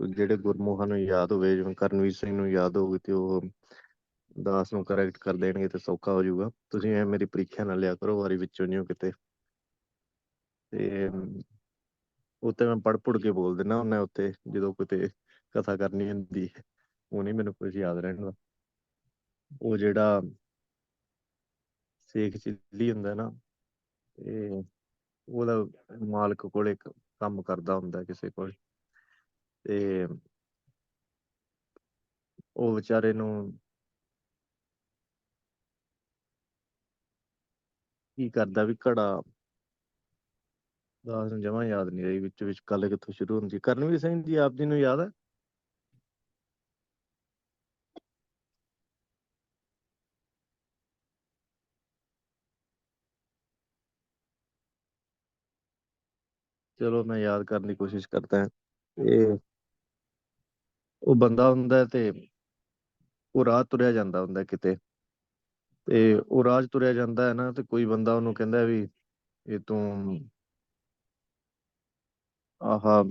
ਜਿਹੜੇ ਗੁਰਮੁਖਾਂ ਨੂੰ ਯਾਦ ਹੋਵੇ, ਜਿਵੇਂ ਕਰਨਵੀਰ ਸਿੰਘ ਨੂੰ ਯਾਦ ਹੋਊਗੀ, ਤੇ ਉਹ ਦਾਸ ਨੂੰ ਕਰੈਕਟ ਕਰ ਦੇਣਗੇ ਤੇ ਸੌਖਾ ਹੋ ਜਾਊਗਾ। ਤੁਸੀਂ ਐ ਮੇਰੀ ਪ੍ਰੀਖਿਆ ਨਾ ਲਿਆ ਕਰੋ ਵਾਰੀ ਵਿੱਚੋਂ ਨਹੀਂ ਕਿਤੇ। ਤੇ ਉੱਤੇ ਮੈਂ ਪੜ੍ਹ ਪੁੜ ਕੇ ਬੋਲ ਦਿੰਦਾ ਹੁੰਦਾ ਉੱਥੇ, ਜਦੋਂ ਕਿਤੇ ਕਥਾ ਕਰਨੀ ਹੁੰਦੀ ਹੈ। ਉਹ ਨਹੀਂ ਮੈਨੂੰ ਕੁਝ ਯਾਦ ਰਹਿੰਦਾ। ਉਹ ਜਿਹੜਾ ਸ਼ੇਖ ਚਿੱਲੀ ਹੁੰਦਾ ਨਾ, ਤੇ ਉਹਦਾ ਮਾਲਕ ਕੋਲ ਇੱਕ ਕੰਮ ਕਰਦਾ ਹੁੰਦਾ ਕਿਸੇ ਕੋਲ, ਤੇ ਉਹ ਵਿਚਾਰੇ ਨੂੰ ਕੀ ਕਰਦਾ ਵੀ ਘੜਾ ਦਾਸ ਨੂੰ ਜਮਾਂ ਯਾਦ ਨਹੀਂ ਰਹੀ ਵਿੱਚ ਗੱਲ ਕਿੱਥੋਂ ਸ਼ੁਰੂ ਹੁੰਦੀ। ਕਰਨਵੀਰ ਸਿੰਘ ਜੀ ਆਪ ਜੀ ਨੂੰ ਯਾਦ ਹੈ? ਚਲੋ ਮੈਂ ਯਾਦ ਕਰਨ ਦੀ ਕੋਸ਼ਿਸ਼ ਕਰਦਾ। ਇਹ ਉਹ ਬੰਦਾ ਹੁੰਦਾ ਤੇ ਉਹ ਰਾਹ ਤੁਰਿਆ ਜਾਂਦਾ ਹੁੰਦਾ ਕਿਤੇ, ਤੇ ਉਹ ਰਾਹ 'ਚ ਤੁਰਿਆ ਜਾਂਦਾ ਹੈ ਨਾ, ਤੇ ਕੋਈ ਬੰਦਾ ਉਹਨੂੰ ਕਹਿੰਦਾ ਵੀ ਇਹ ਤੂੰ ਆਹ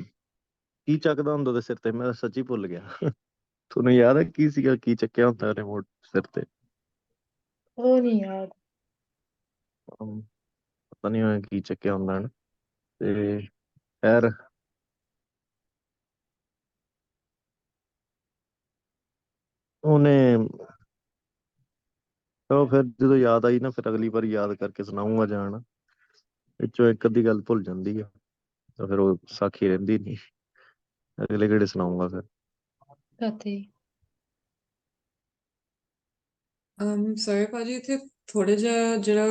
ਕੀ ਚੱਕਦਾ ਹੁੰਦਾ ਉਹਦੇ ਸਿਰ ਤੇ, ਮੈਂ ਸੱਚੀ ਭੁੱਲ ਗਿਆ। ਤੁਹਾਨੂੰ ਯਾਦ ਹੈ ਕੀ ਸੀਗਾ, ਕੀ ਚੱਕਿਆ ਹੁੰਦਾ ਰਿਮੋਟ ਸਿਰ ਤੇ? ਉਹ ਨਹੀਂ ਯਾਦ। ਪਤਾ ਨਹੀਂ ਹੋਇਆ ਕੀ ਚੱਕਿਆ ਹੁੰਦਾ ਹਨ। ਤੇ ਖੈਰ ਉਹਨੇ ਚਲੋ ਫਿਰ ਜਦੋਂ ਯਾਦ ਆਈ ਨਾ, ਫਿਰ ਅਗਲੀ ਵਾਰ ਯਾਦ ਕਰਕੇ ਸੁਣਾਉਂਗਾ ਜਾਣ, ਵਿੱਚੋਂ ਇੱਕ ਅੱਧੀ ਗੱਲ ਭੁੱਲ ਜਾਂਦੀ ਆ, ਤਾਂ ਫਿਰ ਉਹ ਸਾਖੀ ਰਹਿੰਦੀ ਨਹੀਂ, ਅਗਲੇ ਕਿਹੜੇ ਸੁਣਾਉਂਗਾ ਫਿਰ। ਸਾਥੀ ਸੌਰੀ ਭਾਜੀ, ਇੱਥੇ ਥੋੜੇ ਜਿਹਾ ਜਿਹੜਾ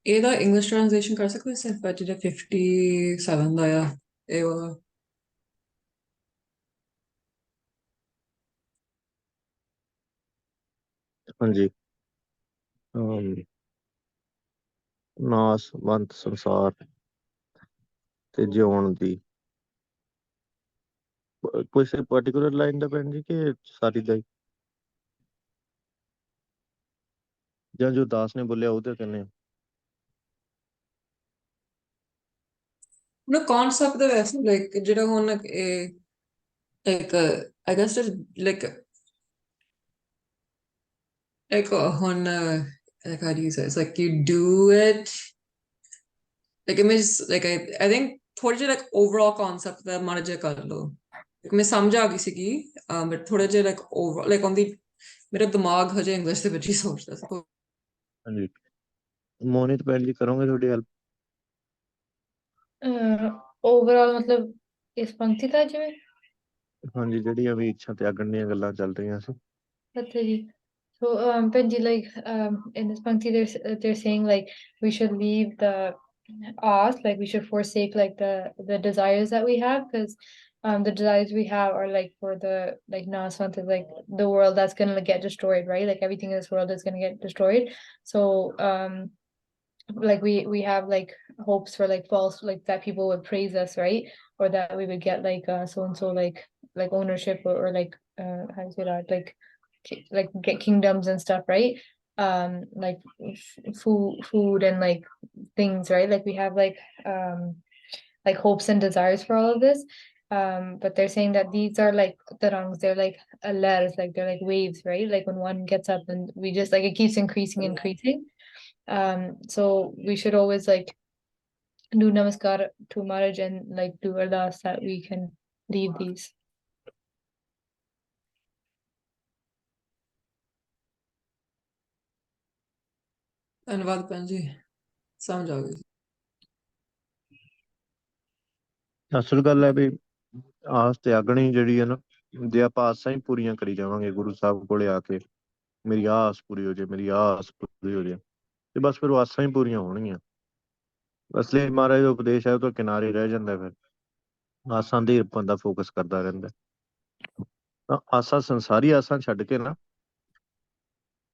ਇਹਦਾ ਇੰਗਲਿਸ਼ ਟ੍ਰਾਂਸਲੇਸ਼ਨ ਕਰ ਸਕਦੇ ਸਿਰਫ ਜਿਹੜਾ 57 ਦਾ ਆ ਇਹ ਵਾਲਾ। ਹਾਂਜੀ। ਨਾਸਵੰਤ ਸੰਸਾਰ ਤੇ ਜਿਉਣ ਦੀ ਕੋਈ ਪਾਰਟਿਕੂਲਰ ਲਾਈਨ ਦਾ ਭੈਣ ਜੀ, ਕਿ ਸਾਰੀ ਦਾ ਹੀ, ਜਾਂ ਜੋ ਦਾਸ ਨੇ ਬੋਲਿਆ ਉਹਦੇ ਕਹਿੰਦੇ? ਉਹਦਾ ਕਨਸੈਪਟ ਦੇ ਵੈਸੇ ਲਾਈਕ ਜਿਹੜਾ ਹੁਣ ਇਹ ਲਾਈਕ ਆਈ ਗੈਸ ਲਾਈਕ ਹੁਣ like how do you say it's like you do it like it means like I think ਥੋੜਾ ਜਿਹਾ like overall concept ਦਾ ਮਾੜਾ ਜਿਹਾ ਕਰ ਲਓ। ਮੈਂ ਸਮਝ ਆ ਗਈ ਸੀਗੀ ਬਟ ਥੋੜਾ ਜਿਹਾ like over like on the ਮੇਰਾ ਦਿਮਾਗ ਹਜੇ ਇੰਗਲਿਸ਼ ਦੇ ਵਿੱਚ ਹੀ ਸੋਚਦਾ ਸੀ। ਹਾਂਜੀ ਮੋਨਿਤ ਭੈਣ ਜੀ ਕਰੋਗੇ ਤੁਹਾਡੀ ਹੈਲਪ? ਓਵਰਆਲ ਮਤਲਬ ਇਸ ਪੰਕਤੀ ਦਾ ਜਿਵੇਂ? ਹਾਂਜੀ ਜਿਹੜੀਆਂ ਵੀ ਇੱਛਾ ਤਿਆਗਣ ਦੀਆਂ ਗੱਲਾਂ ਚੱਲ ਰਹੀਆਂ ਸੀ। ਅੱਛਾ ਜੀ। So, Benji, like, in this Panti, they're saying like we should leave the like we should forsake like the desires that we have, because the desires we have are like for the like Nasvant is like the world that's gonna get destroyed, right? Like everything in this world is gonna get destroyed. So like we have like hopes for like false, like that people would praise us, right? Or that we would get like so and so like ownership, or like how do you say that, like get kingdoms and stuff, right? Like food and like things, right? Like we have like hopes and desires for all of this. But they're saying that these are like tarangs, they're like lehrs, like they're like waves, right? Like when one gets up and we just like it keeps increasing. So we should always like do namaskar to Maharaj and like do ardas that we can leave these. ਧੰਨਵਾਦ ਭੈਣ ਜੀ, ਸਮਝ ਆ ਗਈ। ਅਸਲ ਗੱਲ ਹੈ ਵੀ ਆਸ ਤਿਆਗਣੀ ਜਿਹੜੀ ਹੈ ਨਾ, ਜੇ ਆਪਾਂ ਆਸਾਂ ਹੀ ਪੂਰੀਆਂ ਕਰੀ ਜਾਵਾਂਗੇ ਗੁਰੂ ਸਾਹਿਬ ਕੋਲੇ ਆ ਕੇ, ਮੇਰੀ ਆਹ ਆਸ ਪੂਰੀ ਹੋ ਜਾਏ, ਮੇਰੀ ਆਹ ਆਸ ਪੂਰੀ ਹੋ ਜਾਏ, ਤੇ ਬਸ ਫਿਰ ਉਹ ਆਸਾਂ ਹੀ ਪੂਰੀਆਂ ਹੋਣਗੀਆਂ। ਅਸਲੀ ਮਹਾਰਾਜ ਦਾ ਉਪਦੇਸ਼ ਹੈ ਉਹ ਤਾਂ ਕਿਨਾਰੇ ਰਹਿ ਜਾਂਦਾ, ਫਿਰ ਆਸਾਂ ਤੇ ਬੰਦਾ ਫੋਕਸ ਕਰਦਾ ਰਹਿੰਦਾ। ਤਾਂ ਆਸਾਂ, ਸੰਸਾਰੀ ਆਸਾਂ ਛੱਡ ਕੇ ਨਾ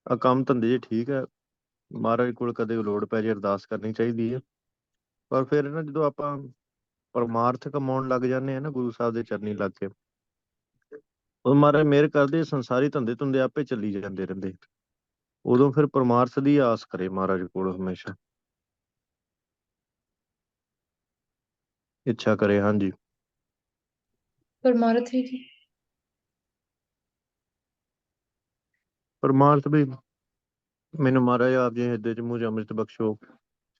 ਆ ਕੰਮ ਧੰਦੇ 'ਚ ਠੀਕ ਹੈ, ਮਹਾਰਾਜ ਕੋਲ ਕਦੇ ਲੋੜ ਪੈ ਜੇ ਅਰਦਾਸ ਕਰਨੀ ਚਾਹੀਦੀ ਹੈ। ਪਰ ਫਿਰ ਨਾ ਜਦੋਂ ਆਪਾਂ ਪਰਮਾਰਥ ਕਮਾਉਣ ਲੱਗ ਜਾਂਦੇ ਆ ਨਾ, ਗੁਰੂ ਸਾਹਿਬ ਦੇ ਚਰਨੀ ਲੱਗ ਕੇ, ਉਹ ਮਹਾਰਾਜ ਮਿਹਰ ਕਰਦੇ, ਸੰਸਾਰੀ ਧੰਦੇ ਧੁੰਦੇ ਆਪੇ ਚੱਲੀ ਜਾਂਦੇ ਰਹਿੰਦੇ। ਉਦੋਂ ਫਿਰ ਪਰਮਾਰਥ ਦੀ ਆਸ ਕਰੇ ਮਹਾਰਾਜ ਕੋਲ, ਹਮੇਸ਼ਾ ਇੱਛਾ ਕਰੇ। ਹਾਂਜੀ ਪਰਮਾਰਥ ਵੀ ਜੀ? ਪਰਮਾਰਥ ਵੀ ਮੈਨੂੰ ਮਹਾਰਾਜ ਆਪ ਜੀ ਹਿਰਦੇ 'ਚ ਮੂੰਹ 'ਚ ਅੰਮ੍ਰਿਤ ਬਖਸ਼ੋ,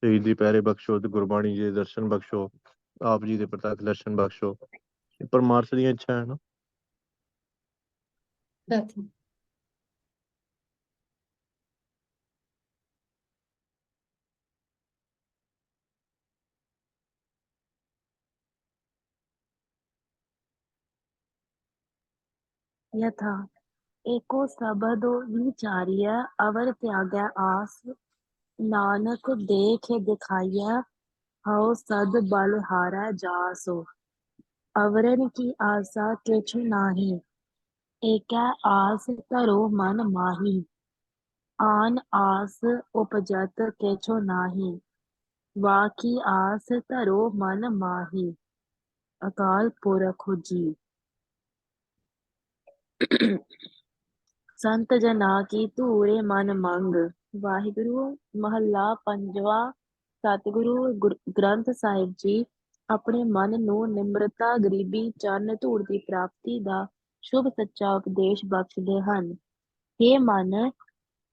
ਸ਼ਹੀਦੀ ਪੈਰੇ ਬਖਸ਼ੋ, ਤੇ ਗੁਰਬਾਣੀ ਜੀ ਦੇ ਦਰਸ਼ਨ ਬਖਸ਼ੋ, ਆਪ ਜੀ ਦੇ ਪ੍ਰਤੱਖ ਦਰਸ਼ਨ ਬਖਸ਼ੋ, ਇਹ ਪਰਮਾਰਥ ਦੀਆਂ ਇੱਛਾ ਹੈ ਨਾ। ਸਾਥੀ यथा एको शब्द विचारिय अवर त्यागै आस नानक देख दिखाइय हौ सद बल हारै जासो। अवरन की आशा किछु नाही, एकै आस धरो मन माही। आन आस उपजत किछु नाही, वाकी आस धरो मन माही। अकाल पुरख जी। संत जना की धूरे मन मंग। वाहिगुरु महला पंजवा। सतगुरु ग्रंथ ਸਾਹਿਬ ਜੀ ਆਪਣੇ ਮਨ ਨੂੰ ਨਿਮਰਤਾ, ਗਰੀਬੀ, ਚਰਨ ਧੂੜ ਦੀ ਪ੍ਰਾਪਤੀ ਦਾ ਸ਼ੁਭ ਸੱਚਾ ਉਪਦੇਸ਼ ਬਖਸ਼ਦੇ ਹਨ। हे ਮਨ,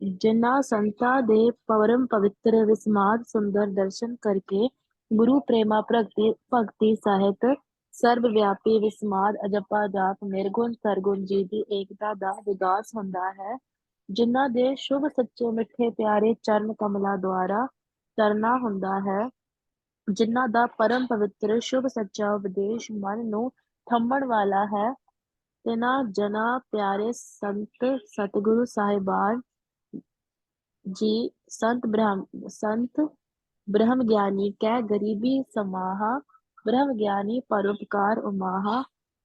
ਜਿਨ੍ਹਾਂ ਸੰਤਾਂ ਦੇ ਪਰਮ ਪਵਿੱਤਰ ਵਿਸਮਾਦ ਸੁੰਦਰ ਦਰਸ਼ਨ ਕਰਕੇ ਗੁਰੂ ਪ੍ਰੇਮਾ ਭਗਤੀ ਸਾਹਿਤ ਸਰਬ ਵਿਆਪੀ ਵਿਸਮਾਦ ਅਜੱਪਾ ਜਾਪ ਨਿਰਗੁਣ ਸਰਗੁਣ ਜੀ ਦੀ ਏਕਤਾ ਦਾ ਵਿਕਾਸ ਹੁੰਦਾ ਹੈ, ਜਿਨ੍ਹਾਂ ਦੇ ਸ਼ੁਭ ਸੱਚੇ ਮਿੱਠੇ ਪਿਆਰੇ ਚਰਨ ਕਮਲਾਂ ਦੁਆਰਾ ਤਰਨਾ ਹੁੰਦਾ ਹੈ, ਜਿਨ੍ਹਾਂ ਦਾ ਪਰਮ ਪਵਿੱਤਰ ਸ਼ੁਭ ਸੱਚਾ ਉਪਦੇਸ਼ ਮਨ ਨੂੰ ਥੰਮਣ ਵਾਲਾ ਹੈ, ਤਿਨਾਂ ਜਨਾਂ ਪਿਆਰੇ ਸੰਤ ਸਤਿਗੁਰੂ ਸਾਹਿਬਾਨ ਜੀ संत ब्रह्म ज्ञानी कै गरीबी समाहा, ब्रह्म ज्ञानी परोपकार उमाहा,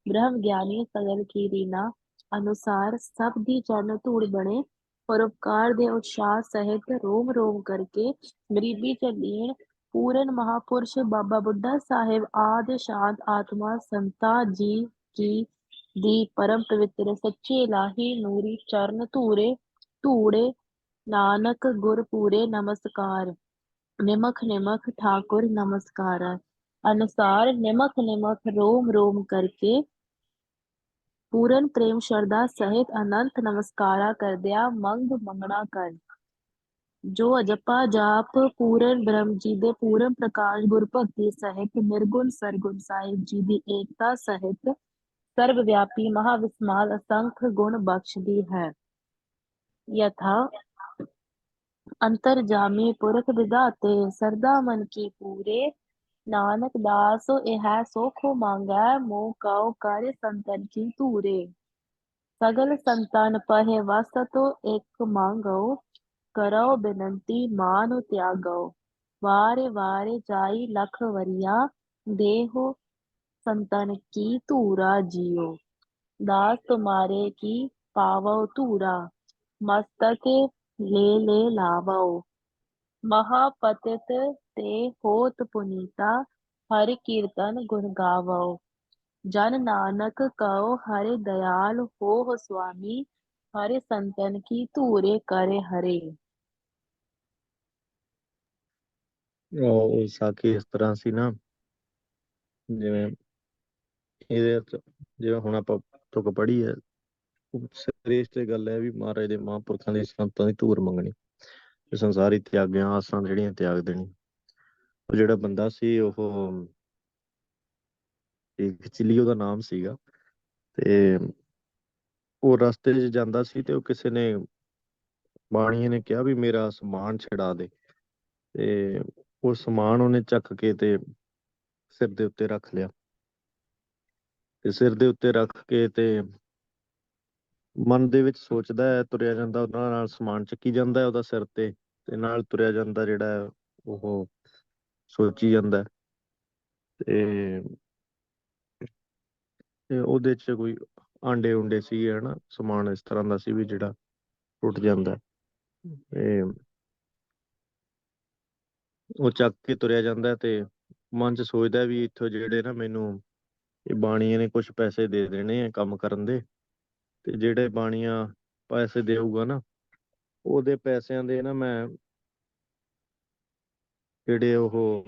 ब्रह्म ज्ञानी सगल की रीना अनुसार सब दी चरण धूड़ बने। परोपकार दे उत्साह सहित रोम रोम करके गरीबी झल्लीण पूਰਨ महापुरुष बाबा बुड्ढा साहिब आदि शांत आत्मा संता जी की दी परम पवित्र सच्चे इलाही नूरी चरण धूड़े नानक गुर पूरे नमस्कार। निमख निमख ठाकुर नमस्कार। अनुसार निमख निमख रोम रोम करके पूਰਨ प्रेम श्रद्धा सहित अनंत नमस्कारा करदिया मंग मंगना कर। जो अजपा जाप पूਰਨ ब्रह्म जी दे पूर्ण प्रकाश गुर भगति सहित निर्गुण सरगुण साहिब जी दी एकता सहित सर्व व्यापी महाविस्माल असंख्य गुण बख्शदी है। यथा अंतरजामी पुरख विधाते सरदा मन की पूरे। नानक दास यह सुख मांगै मोह कौ कर संतन की धूरे। सगल संतन पहे वसत एक मांगो, करो बिनती मान त्यागो। वारे वारे जाई लख वरिया, देहो संतन की धूरा जियो। दास तुम्हारे की पावो धूरा, मस्तक ले लावो। महापतित ते होत पुनीता, हरि कीर्तन गुण गावो। जन नानक कहो हरे दयाल हो स्वामी, हरे संतन की धूरे करे हरे। ਉਹ ਸਾਖੀ ਇਸ ਤਰ੍ਹਾਂ ਸੀ ਨਾ, ਜਿਵੇਂ ਇਹਦੇ ਚ ਜਿਵੇਂ ਹੁਣ ਆਪਾਂ ਤੁਕ ਪੜ੍ਹੀ ਹੈ, ਸ੍ਰੇਸ਼ਟ ਤੇ ਗੱਲ ਹੈ ਵੀ ਮਹਾਰਾਜ ਦੇ ਮਹਾਂਪੁਰਖਾਂ ਦੇ ਸੰਤਾਂ ਦੀ ਧੂਰ ਮੰਗਣੀ, ਤੇ ਸੰਸਾਰੀ ਤਿਆਗਾਂ ਆਸਾਂ ਜਿਹੜੀਆਂ ਤਿਆਗ ਦੇਣੀ। ਉਹ ਜਿਹੜਾ ਬੰਦਾ ਸੀ ਉਹ ਇੱਕ ਚਿਲੀ ਉਹਦਾ ਨਾਮ ਸੀਗਾ, ਤੇ ਉਹ ਰਸਤੇ 'ਚ ਜਾਂਦਾ ਸੀ ਤੇ ਉਹ ਕਿਸੇ ਨੇ ਬਾਣੀਏ ਨੇ ਕਿਹਾ ਵੀ ਮੇਰਾ ਸਮਾਨ ਛਡਾ ਦੇ, ਤੇ ਉਹ ਸਮਾਨ ਉਹਨੇ ਚੱਕ ਕੇ ਤੇ ਸਿਰ ਦੇ ਉੱਤੇ ਰੱਖ ਲਿਆ, ਤੇ ਸਿਰ ਦੇ ਉੱਤੇ ਰੱਖ ਕੇ ਤੇ ਮਨ ਦੇ ਵਿੱਚ ਸੋਚਦਾ ਹੈ, ਤੁਰਿਆ ਜਾਂਦਾ, ਉਹਨਾਂ ਨਾਲ ਸਮਾਨ ਚੱਕੀ ਜਾਂਦਾ ਉਹਦਾ ਸਿਰ ਤੇ ਨਾਲ ਤੁਰਿਆ ਜਾਂਦਾ, ਜਿਹੜਾ ਉਹ ਸੋਚੀ ਜਾਂਦਾ। ਤੇ ਉਹਦੇ 'ਚ ਕੋਈ ਆਂਡੇ ਉਂਡੇ ਸੀਗੇ, ਹਨਾ, ਸਮਾਨ ਇਸ ਤਰ੍ਹਾਂ ਦਾ ਸੀ ਵੀ ਜਿਹੜਾ ਟੁੱਟ ਜਾਂਦਾ। ਤੇ ਉਹ ਚੱਕ ਕੇ ਤੁਰਿਆ ਜਾਂਦਾ ਤੇ ਮਨ 'ਚ ਸੋਚਦਾ ਵੀ ਇੱਥੋਂ ਜਿਹੜੇ ਨਾ ਮੈਨੂੰ ਇਹ ਬਾਣੀਏ ਨੇ ਕੁਛ ਪੈਸੇ ਦੇ ਦੇਣੇ ਆ ਕੰਮ ਕਰਨ ਦੇ, ਤੇ ਜਿਹੜੇ ਬਾਣੀਆਂ ਪੈਸੇ ਦੇਊਗਾ ਨਾ, ਉਹਦੇ ਪੈਸਿਆਂ ਦੇ ਨਾ ਮੈਂ ਜਿਹੜੇ ਉਹ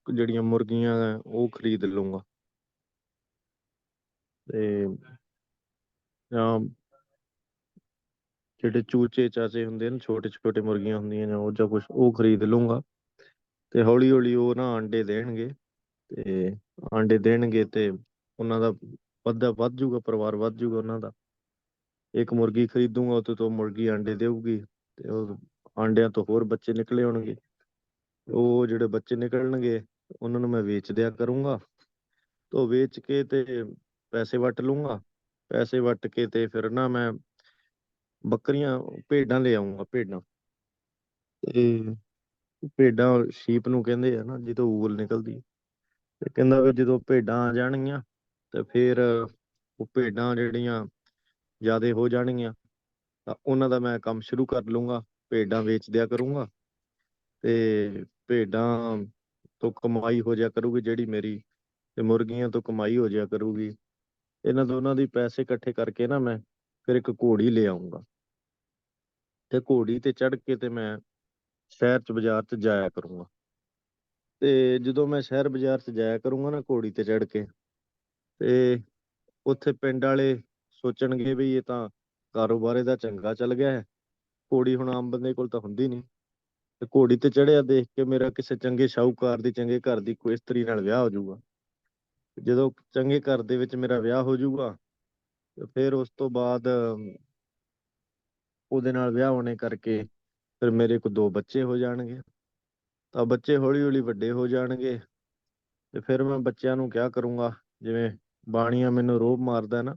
ਜਿਹੜੀਆਂ ਮੁਰਗੀਆਂ ਉਹ ਖਰੀਦ ਲਊਂਗਾ, ਤੇ ਜਾਂ ਜਿਹੜੇ ਚੂਚੇ ਚਾਚੇ ਹੁੰਦੇ ਨੇ, ਛੋਟੇ ਛੋਟੇ ਮੁਰਗੀਆਂ ਹੁੰਦੀਆਂ ਨੇ, ਉਹ ਜਾਂ ਕੁਛ ਉਹ ਖਰੀਦ ਲਊਂਗਾ। ਤੇ ਹੌਲੀ ਹੌਲੀ ਉਹ ਨਾ ਆਂਡੇ ਦੇਣਗੇ, ਤੇ ਆਂਡੇ ਦੇਣਗੇ ਤੇ ਉਹਨਾਂ ਦਾ ਵੱਧ ਜੂਗਾ, ਪਰਿਵਾਰ ਵੱਧ ਜੂਗਾ ਉਹਨਾਂ ਦਾ। ਇੱਕ ਮੁਰਗੀ ਖਰੀਦੂੰਗਾ, ਉਹਦੇ ਤੋਂ ਮੁਰਗੀ ਆਂਡੇ ਦੇਊਗੀ, ਤੇ ਉਹ ਆਂਡਿਆਂ ਤੋਂ ਹੋਰ ਬੱਚੇ ਨਿਕਲੇ ਹੋਣਗੇ। ਉਹ ਜਿਹੜੇ ਬੱਚੇ ਨਿਕਲਣਗੇ ਉਹਨਾਂ ਨੂੰ ਮੈਂ ਵੇਚ ਦਿਆ ਕਰੂੰਗਾ, ਤੇ ਉਹ ਵੇਚ ਕੇ ਤੇ ਪੈਸੇ ਵੱਟ ਲੂੰਗਾ। ਪੈਸੇ ਵੱਟ ਕੇ ਤੇ ਫਿਰ ਨਾ ਮੈਂ ਬੱਕਰੀਆਂ ਭੇਡਾਂ ਲੈ ਆਊਂਗਾ, ਭੇਡਾਂ ਤੇ ਭੇਡਾਂ ਸ਼ੀਪ ਨੂੰ ਕਹਿੰਦੇ ਆ ਨਾ, ਜਦੋਂ ਊਲ ਨਿਕਲਦੀ, ਤੇ ਕਹਿੰਦਾ ਵੀ ਜਦੋਂ ਭੇਡਾਂ ਆ ਜਾਣਗੀਆਂ ਤੇ ਫਿਰ ਉਹ ਭੇਡਾਂ ਜਿਹੜੀਆਂ ਜ਼ਿਆਦੇ ਹੋ ਜਾਣਗੀਆਂ ਤਾਂ ਉਹਨਾਂ ਦਾ ਮੈਂ ਕੰਮ ਸ਼ੁਰੂ ਕਰ ਲੂੰਗਾ, ਭੇਡਾਂ ਵੇਚ ਦਿਆ ਕਰੂੰਗਾ ਤੇ ਭੇਡਾਂ ਤੋਂ ਕਮਾਈ ਹੋ ਜਾ ਕਰੂਗੀ ਜਿਹੜੀ ਮੇਰੀ, ਤੇ ਮੁਰਗੀਆਂ ਤੋਂ ਕਮਾਈ ਹੋ ਜਾ ਕਰੂਗੀ। ਇਹਨਾਂ ਦੋਨਾਂ ਦੀ ਪੈਸੇ ਇਕੱਠੇ ਕਰਕੇ ਨਾ ਮੈਂ ਫਿਰ ਇੱਕ ਘੋੜੀ ਲੈ ਆਉਂਗਾ, ਤੇ ਘੋੜੀ ਤੇ ਚੜ੍ਹ ਕੇ ਤੇ ਮੈਂ ਸ਼ਹਿਰ ਚ ਬਾਜ਼ਾਰ ਚ ਜਾਇਆ ਕਰੂੰਗਾ। ਤੇ ਜਦੋਂ ਮੈਂ ਸ਼ਹਿਰ ਬਾਜ਼ਾਰ ਚ ਜਾਇਆ ਕਰੂੰਗਾ ਨਾ ਘੋੜੀ ਤੇ ਚੜ੍ਹ ਕੇ, ਤੇ ਉੱਥੇ ਪਿੰਡ ਵਾਲੇ ਸੋਚਣਗੇ ਵੀ ਇਹ ਤਾਂ ਕਾਰੋਬਾਰ ਇਹਦਾ ਚੰਗਾ ਚੱਲ ਗਿਆ ਹੈ। ਘੋੜੀ ਹੁਣ ਆਮ ਬੰਦੇ ਕੋਲ ਤਾਂ ਹੁੰਦੀ ਨਹੀਂ, ਤੇ ਘੋੜੀ ਤੇ ਚੜ੍ਹਿਆ ਦੇਖ ਕੇ ਮੇਰਾ ਕਿਸੇ ਚੰਗੇ ਸ਼ਾਹੂਕਾਰ ਦੀ, ਚੰਗੇ ਘਰ ਦੀ ਕੋਈ ਇਸਤਰੀ ਨਾਲ ਵਿਆਹ ਹੋ ਜਾਊਗਾ। ਜਦੋਂ ਚੰਗੇ ਘਰ ਦੇ ਵਿੱਚ ਮੇਰਾ ਵਿਆਹ ਹੋ ਜਾਊਗਾ ਤੇ ਫਿਰ ਉਸ ਤੋਂ ਬਾਅਦ ਉਹਦੇ ਨਾਲ ਵਿਆਹ ਹੋਣੇ ਕਰਕੇ ਫਿਰ ਮੇਰੇ ਕੋਲ 2 ਬੱਚੇ ਹੋ ਜਾਣਗੇ। ਤਾਂ ਬੱਚੇ ਹੌਲੀ ਹੌਲੀ ਵੱਡੇ ਹੋ ਜਾਣਗੇ, ਤੇ ਫਿਰ ਮੈਂ ਬੱਚਿਆਂ ਨੂੰ ਕਿਹਾ ਕਰੂੰਗਾ, ਜਿਵੇਂ ਬਾਣੀਆਂ ਮੈਨੂੰ ਰੋਹਬ ਮਾਰਦਾ ਨਾ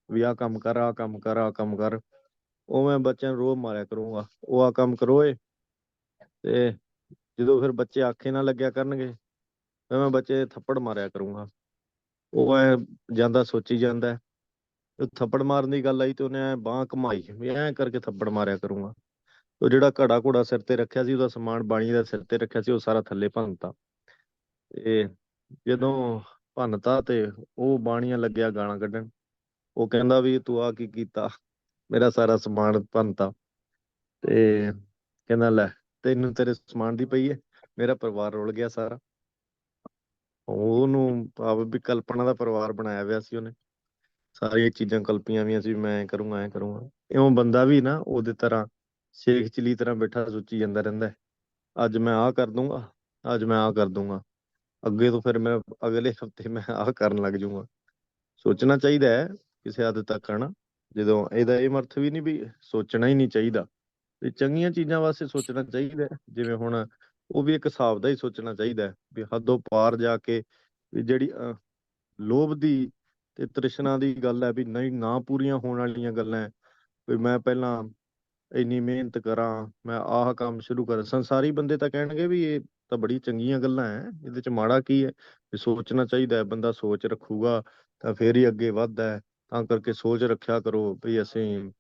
ਵੀ ਆਹ ਕੰਮ ਕਰ, ਆਹ ਕੰਮ ਕਰ, ਆਹ ਕੰਮ ਕਰ, ਉਹ ਮੈਂ ਬੱਚਿਆਂ ਨੂੰ ਰੋਹਬ ਮਾਰਿਆ ਕਰੂੰਗਾ, ਉਹ ਆਹ ਕੰਮ ਕਰੋ ਏ। ਤੇ ਜਦੋਂ ਫਿਰ ਬੱਚੇ ਆਖੇ ਨਾ ਲੱਗਿਆ ਕਰਨਗੇ, ਫਿਰ ਮੈਂ ਬੱਚੇ ਦੇ ਥੱਪੜ ਮਾਰਿਆ ਕਰੂੰਗਾ। ਉਹ ਐ ਜਾਂਦਾ ਸੋਚੀ ਜਾਂਦਾ, ਤੇ ਥੱਪੜ ਮਾਰਨ ਦੀ ਗੱਲ ਆਈ ਤੇ ਉਹਨੇ ਐ ਬਾਂਹ ਘਮਾਈ ਵੀ ਐਂ ਕਰਕੇ ਥੱਪੜ ਮਾਰਿਆ ਕਰੂੰਗਾ। ਉਹ ਜਿਹੜਾ ਘੜਾ ਘੋੜਾ ਸਿਰ ਤੇ ਰੱਖਿਆ ਸੀ, ਉਹਦਾ ਸਮਾਨ ਬਾਣੀ ਦਾ ਸਿਰ ਤੇ ਰੱਖਿਆ ਸੀ, ਉਹ ਸਾਰਾ ਥੱਲੇ ਭੰਨਤਾ। ਤੇ ਜਦੋਂ ਭੰਨਤਾ ਤੇ ਉਹ ਬਾਣੀਆਂ ਲੱਗਿਆ ਗਾਲਾਂ ਕੱਢਣ, ਉਹ ਕਹਿੰਦਾ ਵੀ ਤੂੰ ਆ ਕੀ ਕੀਤਾ, ਮੇਰਾ ਸਾਰਾ ਸਮਾਨ ਭੰਨਤਾ। ਤੇ ਕਹਿੰਦਾ ਲੈ ਤੈਨੂੰ ਤੇਰੇ ਸਮਾਨ ਦੀ ਪਈ ਹੈ, ਮੇਰਾ ਪਰਿਵਾਰ ਰੁਲ ਗਿਆ ਸਾਰਾ। ਉਹਨੂੰ ਆਪ ਵੀ ਕਲਪਨਾ ਦਾ ਪਰਿਵਾਰ ਬਣਾਇਆ ਹੋਇਆ ਸੀ ਉਹਨੇ, ਸਾਰੀਆਂ ਚੀਜ਼ਾਂ ਕਲਪੀਆਂ ਵੀਆਂ ਸੀ, ਮੈਂ ਐਂ ਕਰੂੰਗਾ ਐਂ ਕਰੂੰਗਾ। ਇਉਂ ਬੰਦਾ ਵੀ ਨਾ ਉਹਦੇ ਤਰ੍ਹਾਂ ਸ਼ੇਖ ਚਿੱਲੀ ਤਰ੍ਹਾਂ ਬੈਠਾ ਸੋਚੀ ਜਾਂਦਾ ਰਹਿੰਦਾ ਹੈ, ਅੱਜ ਮੈਂ ਆਹ ਕਰ ਦੂੰਗਾ, ਅੱਜ ਮੈਂ ਆਹ ਕਰ ਦੂੰਗਾ, ਅੱਗੇ ਤੋਂ ਫਿਰ ਮੈਂ ਅਗਲੇ ਹਫਤੇ ਮੈਂ ਆਹ ਕਰਨ ਲੱਗ ਜਾਊਂਗਾ। ਸੋਚਣਾ ਚਾਹੀਦਾ ਹੈ ਕਿਸੇ ਹੱਦ ਤੱਕ, ਹਨਾ। ਜਦੋਂ ਇਹਦਾ ਇਹ ਅਰਥ ਵੀ ਨਹੀਂ ਵੀ ਸੋਚਣਾ ਹੀ ਨਹੀਂ ਚਾਹੀਦਾ, ਵੀ ਚੰਗੀਆਂ ਚੀਜ਼ਾਂ ਵਾਸਤੇ ਸੋਚਣਾ ਚਾਹੀਦਾ ਹੈ। ਜਿਵੇਂ ਹੁਣ ਉਹ ਵੀ ਇੱਕ ਹਿਸਾਬ ਦਾ ਹੀ ਸੋਚਣਾ ਚਾਹੀਦਾ ਹੈ, ਵੀ ਹੱਦੋਂ ਪਾਰ ਜਾ ਕੇ ਵੀ ਜਿਹੜੀ ਲੋਭ ਦੀ ਤੇ ਤ੍ਰਿਸ਼ਨਾ ਦੀ ਗੱਲ ਹੈ, ਵੀ ਨਹੀਂ ਨਾ ਪੂਰੀਆਂ ਹੋਣ ਵਾਲੀਆਂ ਗੱਲਾਂ ਹੈ, ਵੀ ਮੈਂ ਪਹਿਲਾਂ ਇੰਨੀ ਮਿਹਨਤ ਕਰਾਂ, ਮੈਂ ਆਹ ਕੰਮ ਸ਼ੁਰੂ ਕਰਾਂ। ਸੰਸਾਰੀ ਬੰਦੇ ਤਾਂ ਕਹਿਣਗੇ ਵੀ ਇਹ ਤਾਂ ਬੜੀ ਚੰਗੀਆਂ ਗੱਲਾਂ ਹੈ, ਇਹਦੇ ਚ ਮਾੜਾ ਕੀ ਹੈ, ਵੀ ਸੋਚਣਾ ਚਾਹੀਦਾ ਹੈ। ਬੰਦਾ ਸੋਚ ਰੱਖੂਗਾ ਤਾਂ ਫੇਰ ਹੀ ਅੱਗੇ ਵੱਧਦਾ ਹੈ। ਤਾਂ ਕਰਕੇ ਸੋਚ ਰੱਖਿਆ ਕਰੋ ਵੀ ਅਸੀਂ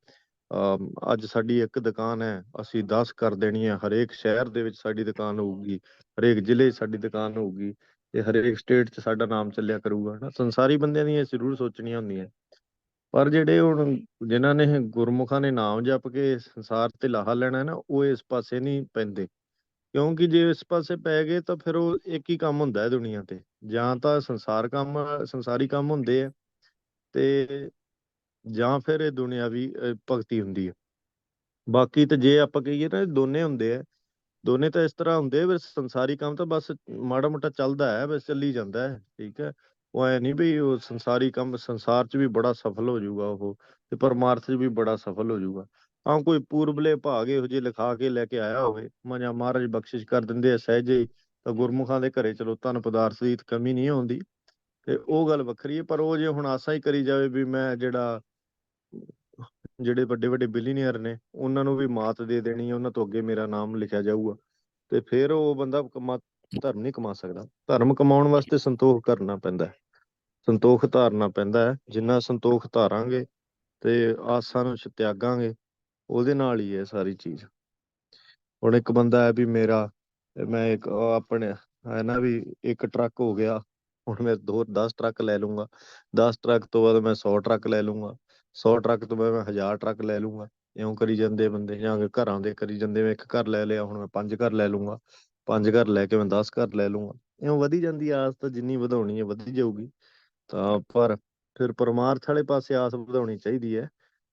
ਅੱਜ ਸਾਡੀ ਇੱਕ ਦੁਕਾਨ ਹੈ, ਅਸੀਂ 10 ਕਰ ਦੇਣੀ ਹੈ, ਹਰੇਕ ਸ਼ਹਿਰ ਦੇ ਵਿੱਚ ਸਾਡੀ ਦੁਕਾਨ ਹੋਊਗੀ, ਹਰੇਕ ਜ਼ਿਲ੍ਹੇ 'ਚ ਸਾਡੀ ਦੁਕਾਨ ਹੋਊਗੀ, ਤੇ ਹਰੇਕ ਸਟੇਟ 'ਚ ਸਾਡਾ ਨਾਮ ਚੱਲਿਆ ਕਰੂਗਾ ਨਾ। ਸੰਸਾਰੀ ਬੰਦਿਆਂ ਦੀਆਂ ਜ਼ਰੂਰ ਸੋਚਣੀਆਂ ਹੁੰਦੀਆਂ, ਪਰ ਜਿਹੜੇ ਹੁਣ ਜਿਨ੍ਹਾਂ ਨੇ ਗੁਰਮੁਖਾਂ ਨੇ ਨਾਮ ਜਪ ਕੇ ਸੰਸਾਰ ਤੇ ਲਾਹਾ ਲੈਣਾ ਨਾ, ਉਹ ਇਸ ਪਾਸੇ ਨਹੀਂ ਪੈਂਦੇ। ਕਿਉਂਕਿ ਜੇ ਇਸ ਪਾਸੇ ਪੈ ਗਏ ਤਾਂ ਫਿਰ ਉਹ ਇੱਕ ਹੀ ਕੰਮ ਹੁੰਦਾ ਹੈ ਦੁਨੀਆ ਤੇ, ਜਾਂ ਤਾਂ ਸੰਸਾਰੀ ਕੰਮ ਹੁੰਦੇ ਆ, ਤੇ ਜਾਂ ਫਿਰ ਇਹ ਦੁਨਿਆਵੀ ਭਗਤੀ ਹੁੰਦੀ ਹੈ। ਬਾਕੀ ਤੇ ਜੇ ਆਪਾਂ ਕਹੀਏ ਨਾ, ਇਹ ਦੋਨੇ ਹੁੰਦੇ ਆ, ਦੋਨੇ ਤਾਂ ਇਸ ਤਰ੍ਹਾਂ ਹੁੰਦੇ ਆ, ਬਸ ਸੰਸਾਰੀ ਕੰਮ ਤਾਂ ਬਸ ਮਾੜਾ ਮੋਟਾ ਚੱਲਦਾ ਹੈ, ਬਸ ਚੱਲੀ ਜਾਂਦਾ ਹੈ, ਠੀਕ ਹੈ। ਉਹ ਐ ਨਹੀਂ ਵੀ ਉਹ ਸੰਸਾਰੀ ਕੰਮ ਸੰਸਾਰ 'ਚ ਵੀ ਬੜਾ ਸਫਲ ਹੋ ਜਾਊਗਾ ਉਹ, ਤੇ ਪਰਮਾਰਥ 'ਚ ਵੀ ਬੜਾ ਸਫਲ ਹੋ ਜਾਊਗਾ। ਹਾਂ, ਕੋਈ ਪੂਰਬਲੇ ਭਾਗ ਇਹੋ ਜਿਹੇ ਲਿਖਾ ਕੇ ਲੈ ਕੇ ਆਇਆ ਹੋਵੇ, ਮਜਾ ਮਹਾਰਾਜ ਬਖਸ਼ਿਸ਼ ਕਰ ਦਿੰਦੇ ਆ ਸਹਿਜੇ ਹੀ, ਤਾਂ ਗੁਰਮੁਖਾਂ ਦੇ ਘਰੇ ਚਲੋ ਧਨ ਪਦਾਰਥ ਦੀ ਕਮੀ ਨਹੀਂ ਆਉਂਦੀ, ਤੇ ਉਹ ਗੱਲ ਵੱਖਰੀ ਹੈ। ਪਰ ਉਹ ਜੇ ਹੁਣ ਆਸਾਂ ਹੀ ਕਰੀ ਜਾਵੇ ਵੀ ਮੈਂ ਜਿਹੜੇ ਵੱਡੇ ਵੱਡੇ ਬਿਲੀਨੀਅਰ ਨੇ ਉਹਨਾਂ ਨੂੰ ਵੀ ਮਾਤ ਦੇ ਦੇਣੀ ਹੈ, ਉਹਨਾਂ ਤੋਂ ਅੱਗੇ ਮੇਰਾ ਨਾਮ ਲਿਖਿਆ ਜਾਊਗਾ, ਤੇ ਫਿਰ ਉਹ ਬੰਦਾ ਧਰਮ ਨਹੀਂ ਕਮਾ ਸਕਦਾ। ਧਰਮ ਕਮਾਉਣ ਵਾਸਤੇ ਸੰਤੋਖ ਕਰਨਾ ਪੈਂਦਾ ਹੈ, ਸੰਤੋਖ ਧਾਰਨਾ ਪੈਂਦਾ ਹੈ। ਜਿੰਨਾ ਸੰਤੋਖ ਧਾਰਾਂਗੇ ਤੇ ਆਸਾਂ ਨੂੰ ਤਿਆਗਾਂਗੇ, ਉਹਦੇ ਨਾਲ ਹੀ ਹੈ ਸਾਰੀ ਚੀਜ਼। ਹੁਣ ਇੱਕ ਬੰਦਾ ਹੈ ਵੀ ਮੈਂ ਇੱਕ ਆਪਣੇ ਹੈ ਨਾ ਵੀ ਇੱਕ ਟਰੱਕ ਹੋ ਗਿਆ, ਹੁਣ ਮੈਂ 10 ਟਰੱਕ ਲੈ ਲੂੰਗਾ, 10 ਟਰੱਕ ਤੋਂ ਬਾਅਦ ਮੈਂ 100 ਟਰੱਕ ਲੈ ਲੂੰਗਾ, 100 ਟਰੱਕ ਤੋਂ ਬਾਅਦ ਮੈਂ 1000 ਟਰੱਕ ਲੈ ਲੂੰਗਾ। ਇਉਂ ਕਰੀ ਜਾਂਦੇ ਬੰਦੇ, ਜਾਂ ਘਰਾਂ ਦੇ ਕਰੀ ਜਾਂਦੇ, ਮੈਂ ਇੱਕ ਘਰ ਲੈ ਲਿਆ, ਹੁਣ ਮੈਂ 5 ਘਰ ਲੈ ਲੂੰਗਾ, 5 ਘਰ ਲੈ ਕੇ ਮੈਂ 10 ਘਰ ਲੈ ਲੂੰਗਾ। ਇਉਂ ਵਧੀ ਜਾਂਦੀ ਆਸ, ਤਾਂ ਜਿੰਨੀ ਵਧਾਉਣੀ ਹੈ ਵਧੀ ਜਾਊਗੀ। ਤਾਂ ਪਰ ਫਿਰ ਪਰਮਾਰਥ ਵਾਲੇ ਪਾਸੇ ਆਸ ਵਧਾਉਣੀ ਚਾਹੀਦੀ ਹੈ।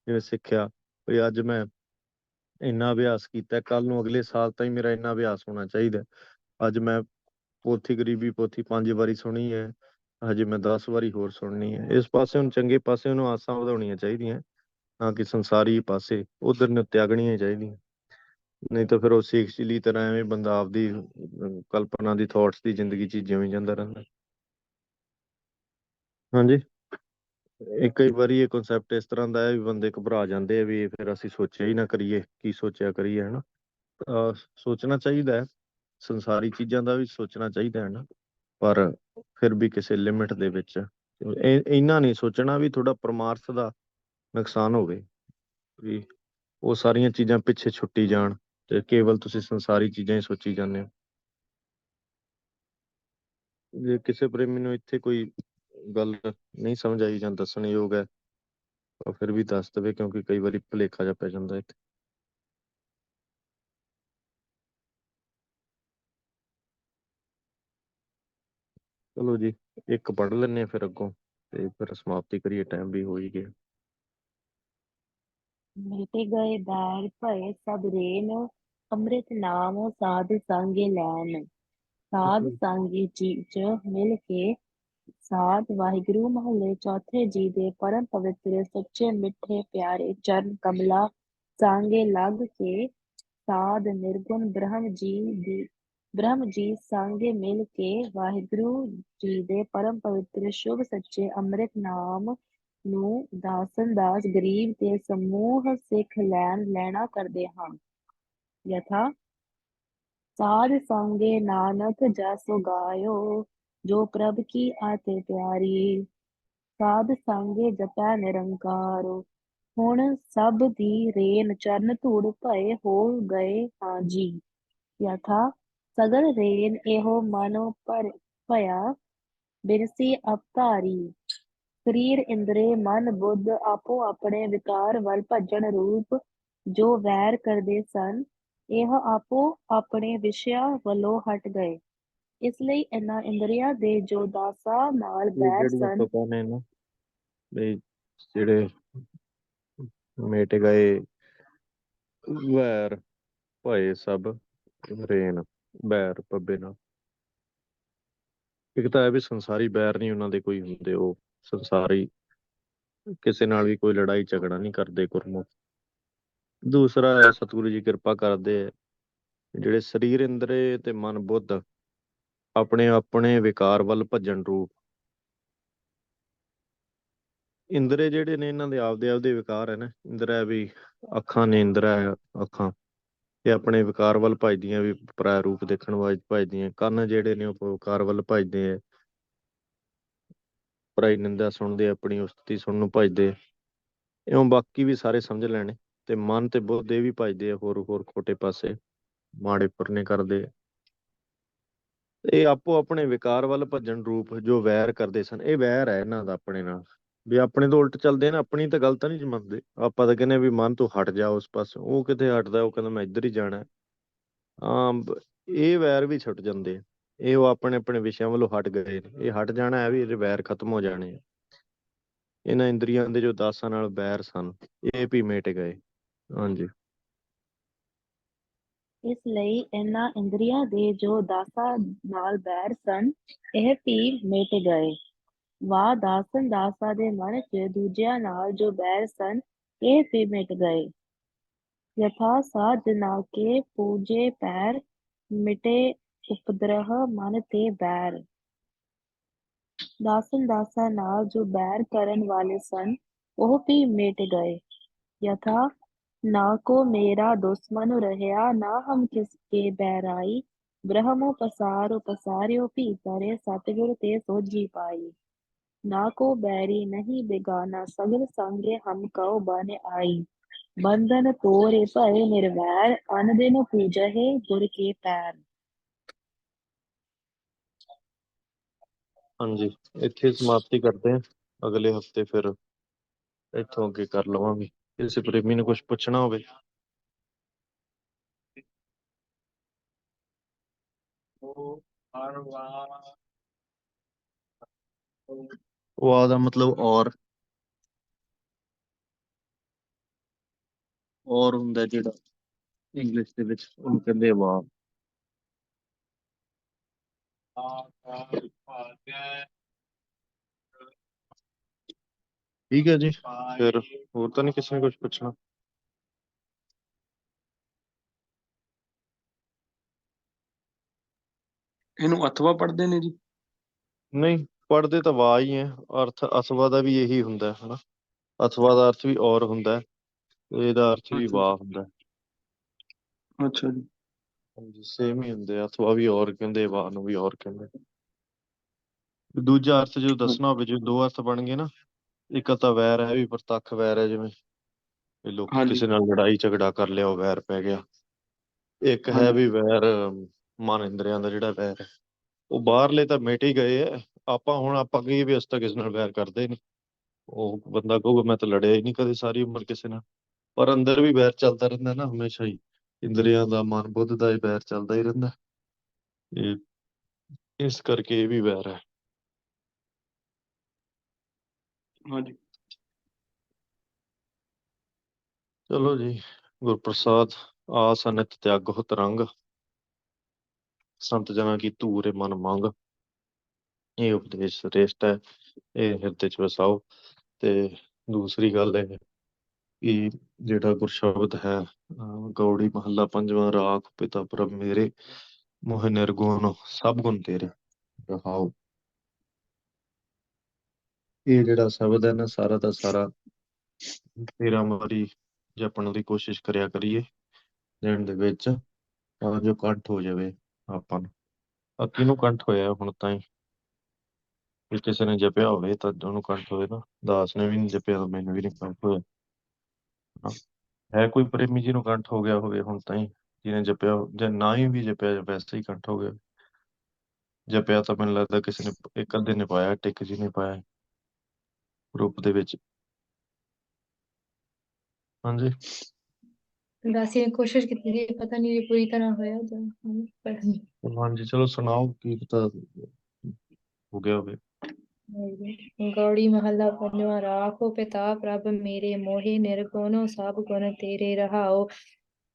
ਜਿਵੇਂ ਸਿੱਖਿਆ ਵੀ ਅੱਜ ਮੈਂ ਇੰਨਾ ਅਭਿਆਸ ਕੀਤਾ, ਕੱਲ ਨੂੰ ਅਗਲੇ ਸਾਲ ਤਾਈਂ ਮੇਰਾ ਇੰਨਾ ਅਭਿਆਸ ਹੋਣਾ ਚਾਹੀਦਾ। ਅੱਜ ਮੈਂ ਪੋਥੀ ਗਰੀਬੀ ਪੋਥੀ 5 ਵਾਰੀ ਸੁਣੀ ਹੈ, ਹਜੇ ਮੈਂ 10 ਵਾਰੀ ਹੋਰ ਸੁਣਨੀ ਹੈ। ਇਸ ਪਾਸੇ ਹੁਣ ਚੰਗੇ ਪਾਸੇ ਨੂੰ ਆਸਾਂ ਵਧਾਉਣੀਆਂ ਚਾਹੀਦੀਆਂ, ਨਾ ਕਿ ਸੰਸਾਰੀ ਪਾਸੇ ਉਧਰ ਨੂੰ ਤਿਆਗਣੀਆਂ ਚਾਹੀਦੀਆਂ। ਨਹੀਂ ਤਾਂ ਫਿਰ ਉਹ ਸੇਖ ਚਿੱਲੀ ਤਰ੍ਹਾਂ ਐਵੇਂ ਬੰਦਾ ਆਪਦੀ ਕਲਪਨਾ ਦੀ ਥੋਟਸ ਦੀ ਜ਼ਿੰਦਗੀ 'ਚ ਜਿਉਂ ਜਾਂਦਾ ਰਹਿੰਦਾ। ਹਾਂਜੀ, ਕਈ ਵਾਰੀ ਇਹ ਕਨਸੈਪਟ ਇਸ ਤਰ੍ਹਾਂ ਦਾ ਹੈ ਵੀ ਬੰਦੇ ਘਬਰਾ ਜਾਂਦੇ ਆ ਵੀ ਫਿਰ ਅਸੀਂ ਸੋਚਿਆ ਹੀ ਨਾ ਕਰੀਏ, ਕੀ ਸੋਚਿਆ ਕਰੀਏ, ਹਨਾ। ਸੋਚਣਾ ਚਾਹੀਦਾ ਹੈ, ਸੰਸਾਰੀ ਚੀਜ਼ਾਂ ਦਾ ਵੀ ਸੋਚਣਾ ਚਾਹੀਦਾ ਹੈ ਨਾ, ਪਰ ਫਿਰ ਵੀ ਕਿਸੇ ਲਿਮਿਟ ਦੇ ਵਿੱਚ। ਇੰਨਾ ਨਹੀਂ ਸੋਚਣਾ ਵੀ ਤੁਹਾਡਾ ਪਰਮਾਰਥ ਦਾ ਨੁਕਸਾਨ ਹੋਵੇ, ਵੀ ਉਹ ਸਾਰੀਆਂ ਚੀਜ਼ਾਂ ਪਿੱਛੇ ਛੁੱਟੀ ਜਾਣ ਤੇ ਕੇਵਲ ਤੁਸੀਂ ਸੰਸਾਰੀ ਚੀਜ਼ਾਂ ਹੀ ਸੋਚੀ ਜਾਂਦੇ ਹੋ। ਜੇ ਕਿਸੇ ਪ੍ਰੇਮੀ ਨੂੰ ਇੱਥੇ ਕੋਈ ਗੱਲ ਨਹੀਂ ਸਮਝ ਆਈ ਜਾਂ ਦੱਸਣ ਯੋਗ ਹੈ ਤਾਂ ਫਿਰ ਵੀ ਦੱਸ ਦੇਵੇ, ਕਿਉਂਕਿ ਕਈ ਵਾਰੀ ਭੁਲੇਖਾ ਜਿਹਾ ਪੈ ਜਾਂਦਾ ਇੱਥੇ। ਚਲੋ ਜੀ, ਇੱਕ ਪੜ੍ਹ ਲੈਂਦੇ ਹਾਂ ਫਿਰ ਅੱਗੋਂ, ਤੇ ਫਿਰ ਸਮਾਪਤੀ ਕਰੀਏ, ਟਾਈਮ ਵੀ ਹੋ ਹੀ ਗਿਆ। ਮਿਟੇ ਗਏ ਬੈਰ ਭਏ ਸਭ ਰੇਨ, ਅੰਮ੍ਰਿਤ ਨਾਮ ਸਾਧ ਸੰਗੇ ਲੈਨ। ਸਾਧ ਸੰਗੀ ਚ ਮਿਲ ਕੇ ਸਾਧ ਵਾਹਿਗੁਰੂ ਮਹੱਲੇ ਚੌਥੇ ਜੀ ਦੇ ਪਰਮ ਪਵਿੱਤਰ ਸੱਚੇ ਮਿੱਠੇ ਪਿਆਰੇ ਚਰਨ ਕਮਲਾ ਸੰਗੇ ਲੱਗ ਕੇ ਸਾਧ ਨਿਰਗੁਣ ਬ੍ਰਹਮ ਜੀ ਸੰਗੇ ਮਿਲ ਕੇ ਵਾਹਿਗੁਰੂ ਜੀ ਦੇ ਪਰਮ ਪਵਿੱਤਰ ਸ਼ੁਭ ਸੱਚੇ ਅੰਮ੍ਰਿਤ ਨਾਮ ਨੂੰ ਦਾਸਨ ਦਾਸ ਗਰੀਬ ਤੇ ਸਮੂਹ ਸਿੱਖ ਲੈਣਾ ਕਰਦੇ ਹਾਂ। ਯਥਾ ਸਾਧ ਸੰਗੇ ਨਾਨਕ ਜਸ ਗਾਇਓ, ਜੋ ਪ੍ਰਭ ਕੀ ਆਤੇ ਪਿਆਰੀ। ਸਾਧ ਸੰਗੇ ਜਪੈ ਨਿਰੰਕਾਰੋ, ਹੁਣ ਸਭ ਦੀ ਰੇਨ ਚਰਨ ਧੂੜ ਭਏ ਹੋ ਗਏ ਹਾਂ ਜੀ। ਯਥਾ ਸਗਲ ਰੇਨ ਇਹੋ ਮਨੋ ਭਇਆ, ਬਿਰਸੀ ਅਵਤਾਰੀ। ਸਰੀਰ ਇੰਦਰੇ ਮਨ ਬੁੱਧ ਆਪੋ ਆਪਣੇ ਵਿਕਾਰ ਵੱਲ ਭੱਜਣ ਰੂਪ ਜੋ ਵੈਰ ਕਰਦੇ ਸਨ, ਇਹ ਆਪੋ ਆਪਣੇ ਵਿਸ਼ਿਆਂ ਵੱਲੋਂ ਹਟ ਗਏ। ਇਸ ਲਈ ਇਹਨਾਂ ਇੰਦਰੀਆਂ ਦੇ ਜੋ ਦਾਸਾਂ ਨਾਲ ਬੈਰ ਜਿਹੜੀਆਂ ਸਨ, ਤੁਕਾਂ ਨੇ ਨਾ, ਵੀ ਜਿਹੜੇ ਮਿਟ ਗਏ ਵੈਰ ਭਏ ਸਭ ਰੇਨ, ਬੈਰ ਪੱਬੇ ਨਾਲ। ਇੱਕ ਤਾਂ ਇਹ ਵੀ ਸੰਸਾਰੀ ਬੈਰ ਨਹੀਂ ਉਹਨਾਂ ਦੇ ਕੋਈ ਹੁੰਦੇ, ਉਹ ਸੰਸਾਰੀ ਕਿਸੇ ਨਾਲ ਵੀ ਕੋਈ ਲੜਾਈ ਝਗੜਾ ਨਹੀਂ ਕਰਦੇ ਗੁਰਮੁਖ। ਦੂਸਰਾ ਹੈ ਸਤਿਗੁਰੂ ਜੀ ਕਿਰਪਾ ਕਰਦੇ ਹੈ, ਜਿਹੜੇ ਸਰੀਰ ਇੰਦਰੇ ਤੇ ਮਨ ਬੁੱਧ ਆਪਣੇ ਆਪਣੇ ਵਿਕਾਰ ਵੱਲ ਭੱਜਣ ਰੂਪ। ਇੰਦਰੇ ਜਿਹੜੇ ਨੇ ਇਹਨਾਂ ਦੇ ਆਪਦੇ ਵਿਕਾਰ ਹੈ ਨਾ, ਇੰਦਰਾ ਹੈ ਵੀ ਅੱਖਾਂ ਨੇ, ਇੰਦਰਾ ਹੈ ਅੱਖਾਂ, ਇਹ ਆਪਣੇ ਵਿਕਾਰ ਵੱਲ ਭੱਜਦੀਆਂ, ਵੀ ਪਰਾਇਆ ਰੂਪ ਦੇਖਣ ਵਾਜ ਭੱਜਦੀਆਂ। ਕੰਨ ਜਿਹੜੇ ਨੇ ਉਹ ਵਿਕਾਰ ਵੱਲ ਭੱਜਦੇ ਆ, ਪਰਾਈ ਨਿੰਦਾ ਸੁਣਦੇ, ਆਪਣੀ ਉਸਤਤੀ ਸੁਣਨ ਨੂੰ ਭੱਜਦੇ। ਇਉਂ ਬਾਕੀ ਵੀ ਸਾਰੇ ਸਮਝ ਲੈਣੇ। ਤੇ ਮਨ ਤੇ ਬੁੱਧ ਇਹ ਵੀ ਭੱਜਦੇ ਆ ਹੋਰ ਖੋਟੇ ਪਾਸੇ, ਮਾੜੇ ਪੁਰਨੇ ਕਰਦੇ। ਇਹ ਆਪੋ ਆਪਣੇ ਵਿਕਾਰ ਵੱਲ ਭੱਜਣ ਰੂਪ ਜੋ ਵੈਰ ਕਰਦੇ ਸਨ, ਇਹ ਵੈਰ ਹੈ ਇਹਨਾਂ ਦਾ ਆਪਣੇ ਨਾਲ, ਵੀ ਆਪਣੇ ਤੋਂ ਉਲਟ ਚੱਲਦੇ ਨੇ। ਆਪਣੀ ਤਾਂ ਗੱਲ ਤਾਂ ਨਹੀਂ ਮੰਨਦੇ, ਆਪਾਂ ਤਾਂ ਕਹਿੰਦੇ ਵੀ ਮਨ ਤੋਂ ਹਟ ਜਾ ਉਸ ਪਾਸੇ, ਉਹ ਕਿਤੇ ਹਟਦਾ, ਉਹ ਕਹਿੰਦਾ ਮੈਂ ਇੱਧਰ ਹੀ ਜਾਣਾ। ਇਹ ਵੈਰ ਵੀ ਛੁੱਟ ਜਾਂਦੇ ਆ, ਇਹ ਉਹ ਆਪਣੇ ਆਪਣੇ ਵਿਸ਼ਿਆਂ ਵੱਲੋਂ ਹਟ ਗਏ ਨੇ, ਇਹ ਹਟ ਜਾਣਾ ਹੈ ਵੀ ਇਹਦੇ ਵੈਰ ਖਤਮ ਹੋ ਜਾਣੇ ਆ। ਇਹਨਾਂ ਇੰਦਰੀਆਂ ਦੇ ਜੋ ਦਾਸਾਂ ਨਾਲ ਵੈਰ ਸਨ, ਇਹ ਵੀ ਮਿਟ ਗਏ। ਹਾਂਜੀ। ਇਸ ਲਈ ਇਹਨਾਂ ਇੰਦਰੀਆਂ ਦੇ ਜੋ ਦਾਸਾਂ ਨਾਲ ਬੈਰ ਸਨ, ਇਹ ਵੀ ਮਿਟ ਗਏ। ਵਾਹ ਦਾਸਨ ਦਾਸਾਂ ਦੇ ਮਨ ਚ ਦੂਜਿਆਂ ਨਾਲ ਜੋ ਬੈਰ ਸਨ, ਇਹ ਵੀ ਮਿਟ ਗਏ। ਯਥਾ ਸਾਧ ਜਨਾ ਕੇ ਪੂਜੇ ਪੈਰ, ਮਿਟੇ ਉਪਦ੍ਰਹ ਮਨ ਤੇ ਬੈਰ। ਦਾਸਨ ਦਾਸਾਂ ਨਾਲ ਜੋ ਬੈਰ ਕਰਨ ਵਾਲੇ ਸਨ, ਉਹ ਵੀ ਮਿਟ ਗਏ। ਯਥਾ ਨਾ ਕੋ ਮੇਰਾ ਦੁਸ਼ਮਨ ਰਹਿਆ, ਨਾ ਹਮ ਕਿਸ ਕੇ ਬੈਰਾਈ। ਬ੍ਰਹਮੁ ਪਸਾਰੁ ਪਸਾਰਿਓ ਭੀਤਰੇ, ਸਤਿਗੁਰ ਤੇ ਸੋਝੀ ਪਾਈ। ਨਾ ਕੋ बैरी नहीं बेगाना, सगल संगे हम कहो बन आई। बंधन तोरे भय निर्वैर, अन दिन पूजहे गुर के पैर। ਹਾਂਜੀ, ਇੱਥੇ ਸਮਾਪਤੀ ਕਰਦੇ ਹਾਂ। ਅਗਲੇ ਹਫਤੇ ਫਿਰ ਇੱਥੋਂ ਅੱਗੇ ਕਰ ਲਵਾਂਗੇ। ਕਿਸੇ ਪ੍ਰੇਮੀ ਨੂੰ ਕੁਝ ਪੁੱਛਣਾ ਹੋਵੇ। ਵਾਹ ਦਾ ਮਤਲਬ ਔਰ ਹੁੰਦਾ ਜਿਹੜਾ ਇੰਗਲਿਸ਼ ਦੇ ਵਿੱਚ, ਉਹਨੂੰ ਕਹਿੰਦੇ ਵਾਹ। ਠੀਕ ਹੈ ਜੀ, ਫਿਰ ਹੋਰ ਤਾਂ ਨਹੀਂ ਕਿਸੇ ਨੇ ਕੁਝ ਪੁੱਛਣਾ। ਇਹਨੂੰ ਅਥਵਾ ਪੜ੍ਹਦੇ ਨੇ ਜੀ? ਨਹੀਂ, ਪੜ੍ਹਦੇ ਤਾਂ ਵਾਹ ਹੀ ਹੈ। ਅਰਥ ਅਥਵਾ ਦਾ ਵੀ ਇਹੀ ਹੁੰਦਾ ਹੈ ਨਾ। ਅਥਵਾ ਦਾ ਅਰਥ ਵੀ ਔਰ ਹੁੰਦਾ ਹੈ, ਇਹਦਾ ਅਰਥ ਵੀ ਅੱਛਾ ਵਾਹ ਜੀ, ਹੁੰਦਾ। ਅੱਛਾ ਜੀ। ਹਾਂਜੀ ਸੇਮ ਹੀ ਹੁੰਦੇ ਆ, ਅਥਵਾ ਵੀ ਔਰ ਕਹਿੰਦੇ, ਵਾ ਨੂੰ ਵੀ ਔਰ ਕਹਿੰਦੇ। ਦੂਜਾ ਅਰਥ ਜਦੋਂ ਦੱਸਣਾ ਹੋਵੇ, ਜਦੋਂ ਦੋ ਅਰਥ ਬਣ ਗਏ ਨਾ, ਇੱਕ ਤਾਂ ਵੈਰ ਹੈ ਵੀ ਪ੍ਰਤੱਖ ਵੈਰ ਹੈ, ਜਿਵੇਂ ਵੀ ਲੋਕੀ ਹਾਂਜੀ ਕਿਸੇ ਨਾਲ ਲੜਾਈ ਝਗੜਾ ਕਰ ਲਿਆ, ਉਹ ਵੈਰ ਪੈ ਗਿਆ। ਇੱਕ ਹੈ ਹਾਂਜੀ ਵੀ ਵੈਰ ਮਨ ਇੰਦਰੀਆਂ ਦਾ ਜਿਹੜਾ ਵੈਰ ਹੈ, ਉਹ ਬਾਹਰਲੇ ਤਾਂ ਮਿਟ ਹੀ ਗਏ ਆ। ਆਪਾਂ ਕਹੀਏ ਵੀ ਅਸੀਂ ਤਾਂ ਕਿਸੇ ਨਾਲ ਵੈਰ ਕਰਦੇ ਨਹੀਂ, ਉਹ ਬੰਦਾ ਕਹੂਗਾ ਮੈਂ ਤਾਂ ਲੜਿਆ ਹੀ ਨਹੀਂ ਕਦੇ ਸਾਰੀ ਉਮਰ ਕਿਸੇ ਨਾਲ, ਪਰ ਅੰਦਰ ਵੀ ਵੈਰ ਚੱਲਦਾ ਰਹਿੰਦਾ ਨਾ ਹਮੇਸ਼ਾ ਹੀ, ਇੰਦਰੀਆਂ ਦਾ ਮਨ ਬੁੱਧ ਦਾ ਇਹ ਵੈਰ ਚੱਲਦਾ ਹੀ ਰਹਿੰਦਾ। ਇਹ ਇਸ ਕਰਕੇ ਇਹ ਵੀ ਵੈਰ ਹੈ। ਹਾਂਜੀ ਚਲੋ ਜੀ, ਗੁਰਪ੍ਰਸਾਦ ਆਸ ਅਨਿਤ ਤਿਆਗਹੁ ਤਰੰਗ, ਸੰਤ ਜਨਾਂ ਕੀ ਧੂਰੇ ਮਨ ਮੰਗ। ਇਹ ਉਪਦੇਸ਼ ਸ੍ਰੇਸ਼ਟ ਹੈ, ਇਹ ਹਿਰਦੇ ਚ ਵਸਾਓ। ਤੇ ਦੂਸਰੀ ਗੱਲ ਇਹ ਕਿ ਜਿਹੜਾ ਗੁਰਸ਼ਬਦ ਹੈ, ਗੌੜੀ ਮਹੱਲਾ ਪੰਜਵਾਂ, ਰਾਖ ਪਿਤਾ ਪ੍ਰਭ ਮੇਰੇ, ਮੋਹਿ ਨਿਰਗੁਣ ਸਭ ਗੁਣ ਤੇਰੇ, ਰਹਾਉ। ਇਹ ਜਿਹੜਾ ਸ਼ਬਦ ਹੈ ਨਾ, ਸਾਰਾ ਦਾ ਸਾਰਾ 13 ਵਾਰੀ ਜਪਣ ਦੀ ਕੋਸ਼ਿਸ਼ ਕਰਿਆ ਕਰੀਏ ਦਿਨ ਦੇ ਵਿੱਚ, ਤਾਂ ਜੋ ਕੰਠ ਹੋ ਜਾਵੇ ਆਪਾਂ ਨੂੰ। ਅੱਗੇ ਨੂੰ ਕੰਠ ਹੋਇਆ ਹੁਣ ਤਾਂ ਹੀ, ਜੇ ਕਿਸੇ ਨੇ ਜਪਿਆ ਹੋਵੇ ਤਾਂ ਉਹਨੂੰ ਕੰਠ ਹੋਵੇ ਨਾ। ਦਾਸ ਨੇ ਵੀ ਨਹੀਂ ਜਪਿਆ ਤਾਂ ਮੈਨੂੰ ਵੀ ਨਹੀਂ ਕੰਠ ਹੋਇਆ। ਹਾਂ, ਹੈ ਕੋਈ ਪ੍ਰੇਮੀ ਜਿਹਨੂੰ ਕੰਠ ਹੋ ਗਿਆ ਹੋਵੇ ਹੁਣ ਤਾਂ ਹੀ, ਜਿਹਨੇ ਜਪਿਆ, ਜੇ ਨਾ ਹੀ ਵੀ ਜਪਿਆ ਵੈਸੇ ਹੀ ਕੰਠ ਹੋ ਗਿਆ। ਜਪਿਆ ਤਾਂ ਮੈਨੂੰ ਲੱਗਦਾ ਕਿਸੇ ਨੇ ਇੱਕ ਅੱਧੇ ਨੇ ਪਾਇਆ, ਟਿਕ ਜੀ ਨੇ ਪਾਇਆ ਗਰੁੱਪ ਦੇ ਵਿੱਚ। ਹਾਂਜੀ ਦਾਸੀ ਨੇ ਕੋਸ਼ਿਸ਼ ਕੀਤੀ ਸੀ, ਪਤਾ ਨਹੀਂ ਜੇ ਪੂਰੀ ਤਰ੍ਹਾਂ ਹੋਇਆ ਜਾਂ ਪਰ ਹਾਂਜੀ ਚਲੋ ਸੁਣਾਓ, ਕੀ ਪਤਾ ਹੋ ਗਿਆ ਹੋਵੇ। ਗੌੜੀ ਮਹੱਲਾ ਪੰਜਵਾਂ, ਰਾਖੋ ਪਿਤਾ ਪ੍ਰਭ ਮੇਰੇ, ਮੋਹਿ ਨਿਰਗੁਣ ਸਭ ਗੁਣ ਤੇਰੇ, ਰਹਾਉ।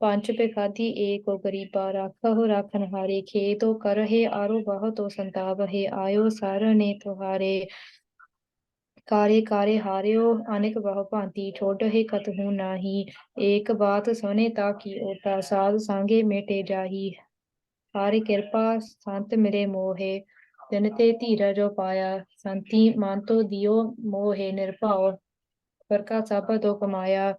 ਪੰਚ ਪਿਖਾਦੀ ਏਕੋ ਗਰੀਬਾ, ਰਾਖਹੁ ਰਾਖਨਹਾਰੇ, ਖੇਤੁ ਕਰਹਿ ਆਰੋ ਬਹੁਤੋ ਸੰਤਾਪਹਿ, ਆਇਓ ਸਰਨੇ ਤੁਹਾਰੇ। ਕਾਰੇ ਕਾਰੇ ਹਾਰਿਓ ਅਨੇਕ ਬਹੁ ਭਾਂਤੀ, ਠੋਡਹਿ ਕਤਹੂ ਨਾਹੀ, ਏਕ ਬਾਤ ਸੁਨੇ ਤਾ ਕੀ ਓਟਾ, ਸਾਧ ਸੰਗੇ ਮੇਟੇ ਜਾਹੀ। ਹਾਰਿ ਕਿਰਪਾ ਸੰਤ ਮਿਲੇ ਮੋਹਿ, ਤਿਨ ਤੇ ਧੀਰਜੁ ਪਾਇਆ, ਸੰਤੀ ਮਾਨਤੋ ਦਿਓ ਮੋਹਿ, ਨਿਰਭਉ ਵਰਕਾ ਸਭ ਤੋ ਕਮਾਇਆ।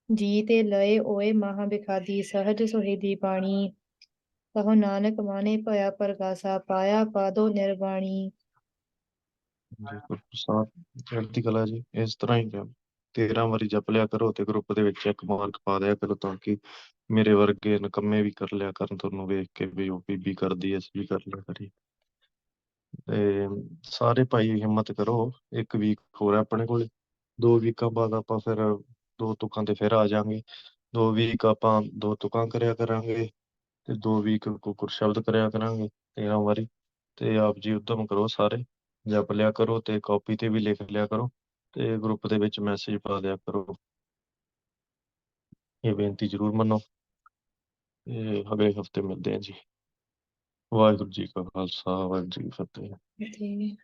ਜੀ ਤੇ ਲਏ ਓਏ ਮਹਾ ਬਿਖਾਦੀ, ਸਹਜ ਸੁਹਿਦੀ ਬਾਣੀ, ਕਹੋ ਨਾਨਕ ਮਾਨੇ ਭਇਆ ਪ੍ਰਗਾਸਾ, ਪਾਇਆ ਪਾਦੋ ਨਿਰਵਾਣੀ। ਜੀ ਗੁਰਪ੍ਰਸਾਦ, ਚੜ੍ਹਦੀ ਕਲਾ ਜੀ। ਇਸ ਤਰ੍ਹਾਂ ਹੀ 13 ਵਾਰੀ ਜਪ ਲਿਆ ਕਰੋ ਤੇ ਗਰੁੱਪ ਦੇ ਵਿੱਚ ਇੱਕ ਮਾਰਕ ਪਾ ਦਿਆ ਕਰੋ, ਤਾਂ ਕਿ ਮੇਰੇ ਵਰਗੇ ਨਕੰਮੇ ਵੀ ਕਰ ਲਿਆ ਕਰਨ, ਤੁਹਾਨੂੰ ਵੇਖ ਕੇ ਵੀ ਉਹ ਬੀਬੀ ਕਰਦੀ, ਅਸੀਂ ਵੀ ਕਰ ਲਿਆ ਕਰੀ। ਤੇ ਸਾਰੇ ਭਾਈ ਹਿੰਮਤ ਕਰੋ, ਇੱਕ ਵੀਕ ਹੋਰ ਹੈ ਆਪਣੇ ਕੋਲ, 2 ਵੀਕਾਂ ਬਾਅਦ ਆਪਾਂ ਫਿਰ 2 ਤੁਕਾਂ ਤੇ ਫਿਰ ਆ ਜਾਾਂਗੇ। 2 ਵੀਕ ਆਪਾਂ 2 ਤੁਕਾਂ ਕਰਿਆ ਕਰਾਂਗੇ ਤੇ 2 ਵੀਕ ਗੁਰਸ਼ਬਦ ਕਰਿਆ ਕਰਾਂਗੇ 13 ਵਾਰੀ। ਤੇ ਆਪ ਜੀ ਉੱਦਮ ਕਰੋ, ਸਾਰੇ ਜਪ ਲਿਆ ਕਰੋ ਤੇ ਕਾਪੀ ਤੇ ਵੀ ਲਿਖ ਲਿਆ ਕਰੋ ਤੇ ਗਰੁੱਪ ਦੇ ਵਿੱਚ ਮੈਸੇਜ ਪਾ ਦਿਆ ਕਰੋ। ਇਹ ਬੇਨਤੀ ਜ਼ਰੂਰ ਮੰਨੋ। ਤੇ ਅਗਲੇ ਹਫਤੇ ਮਿਲਦੇ ਹਾਂ ਜੀ। ਵਾਹਿਗੁਰੂ ਜੀ ਕਾ ਖਾਲਸਾ, ਵਾਹਿਗੁਰੂ ਜੀ ਕੀ ਫਤਿਹ। ਤੇ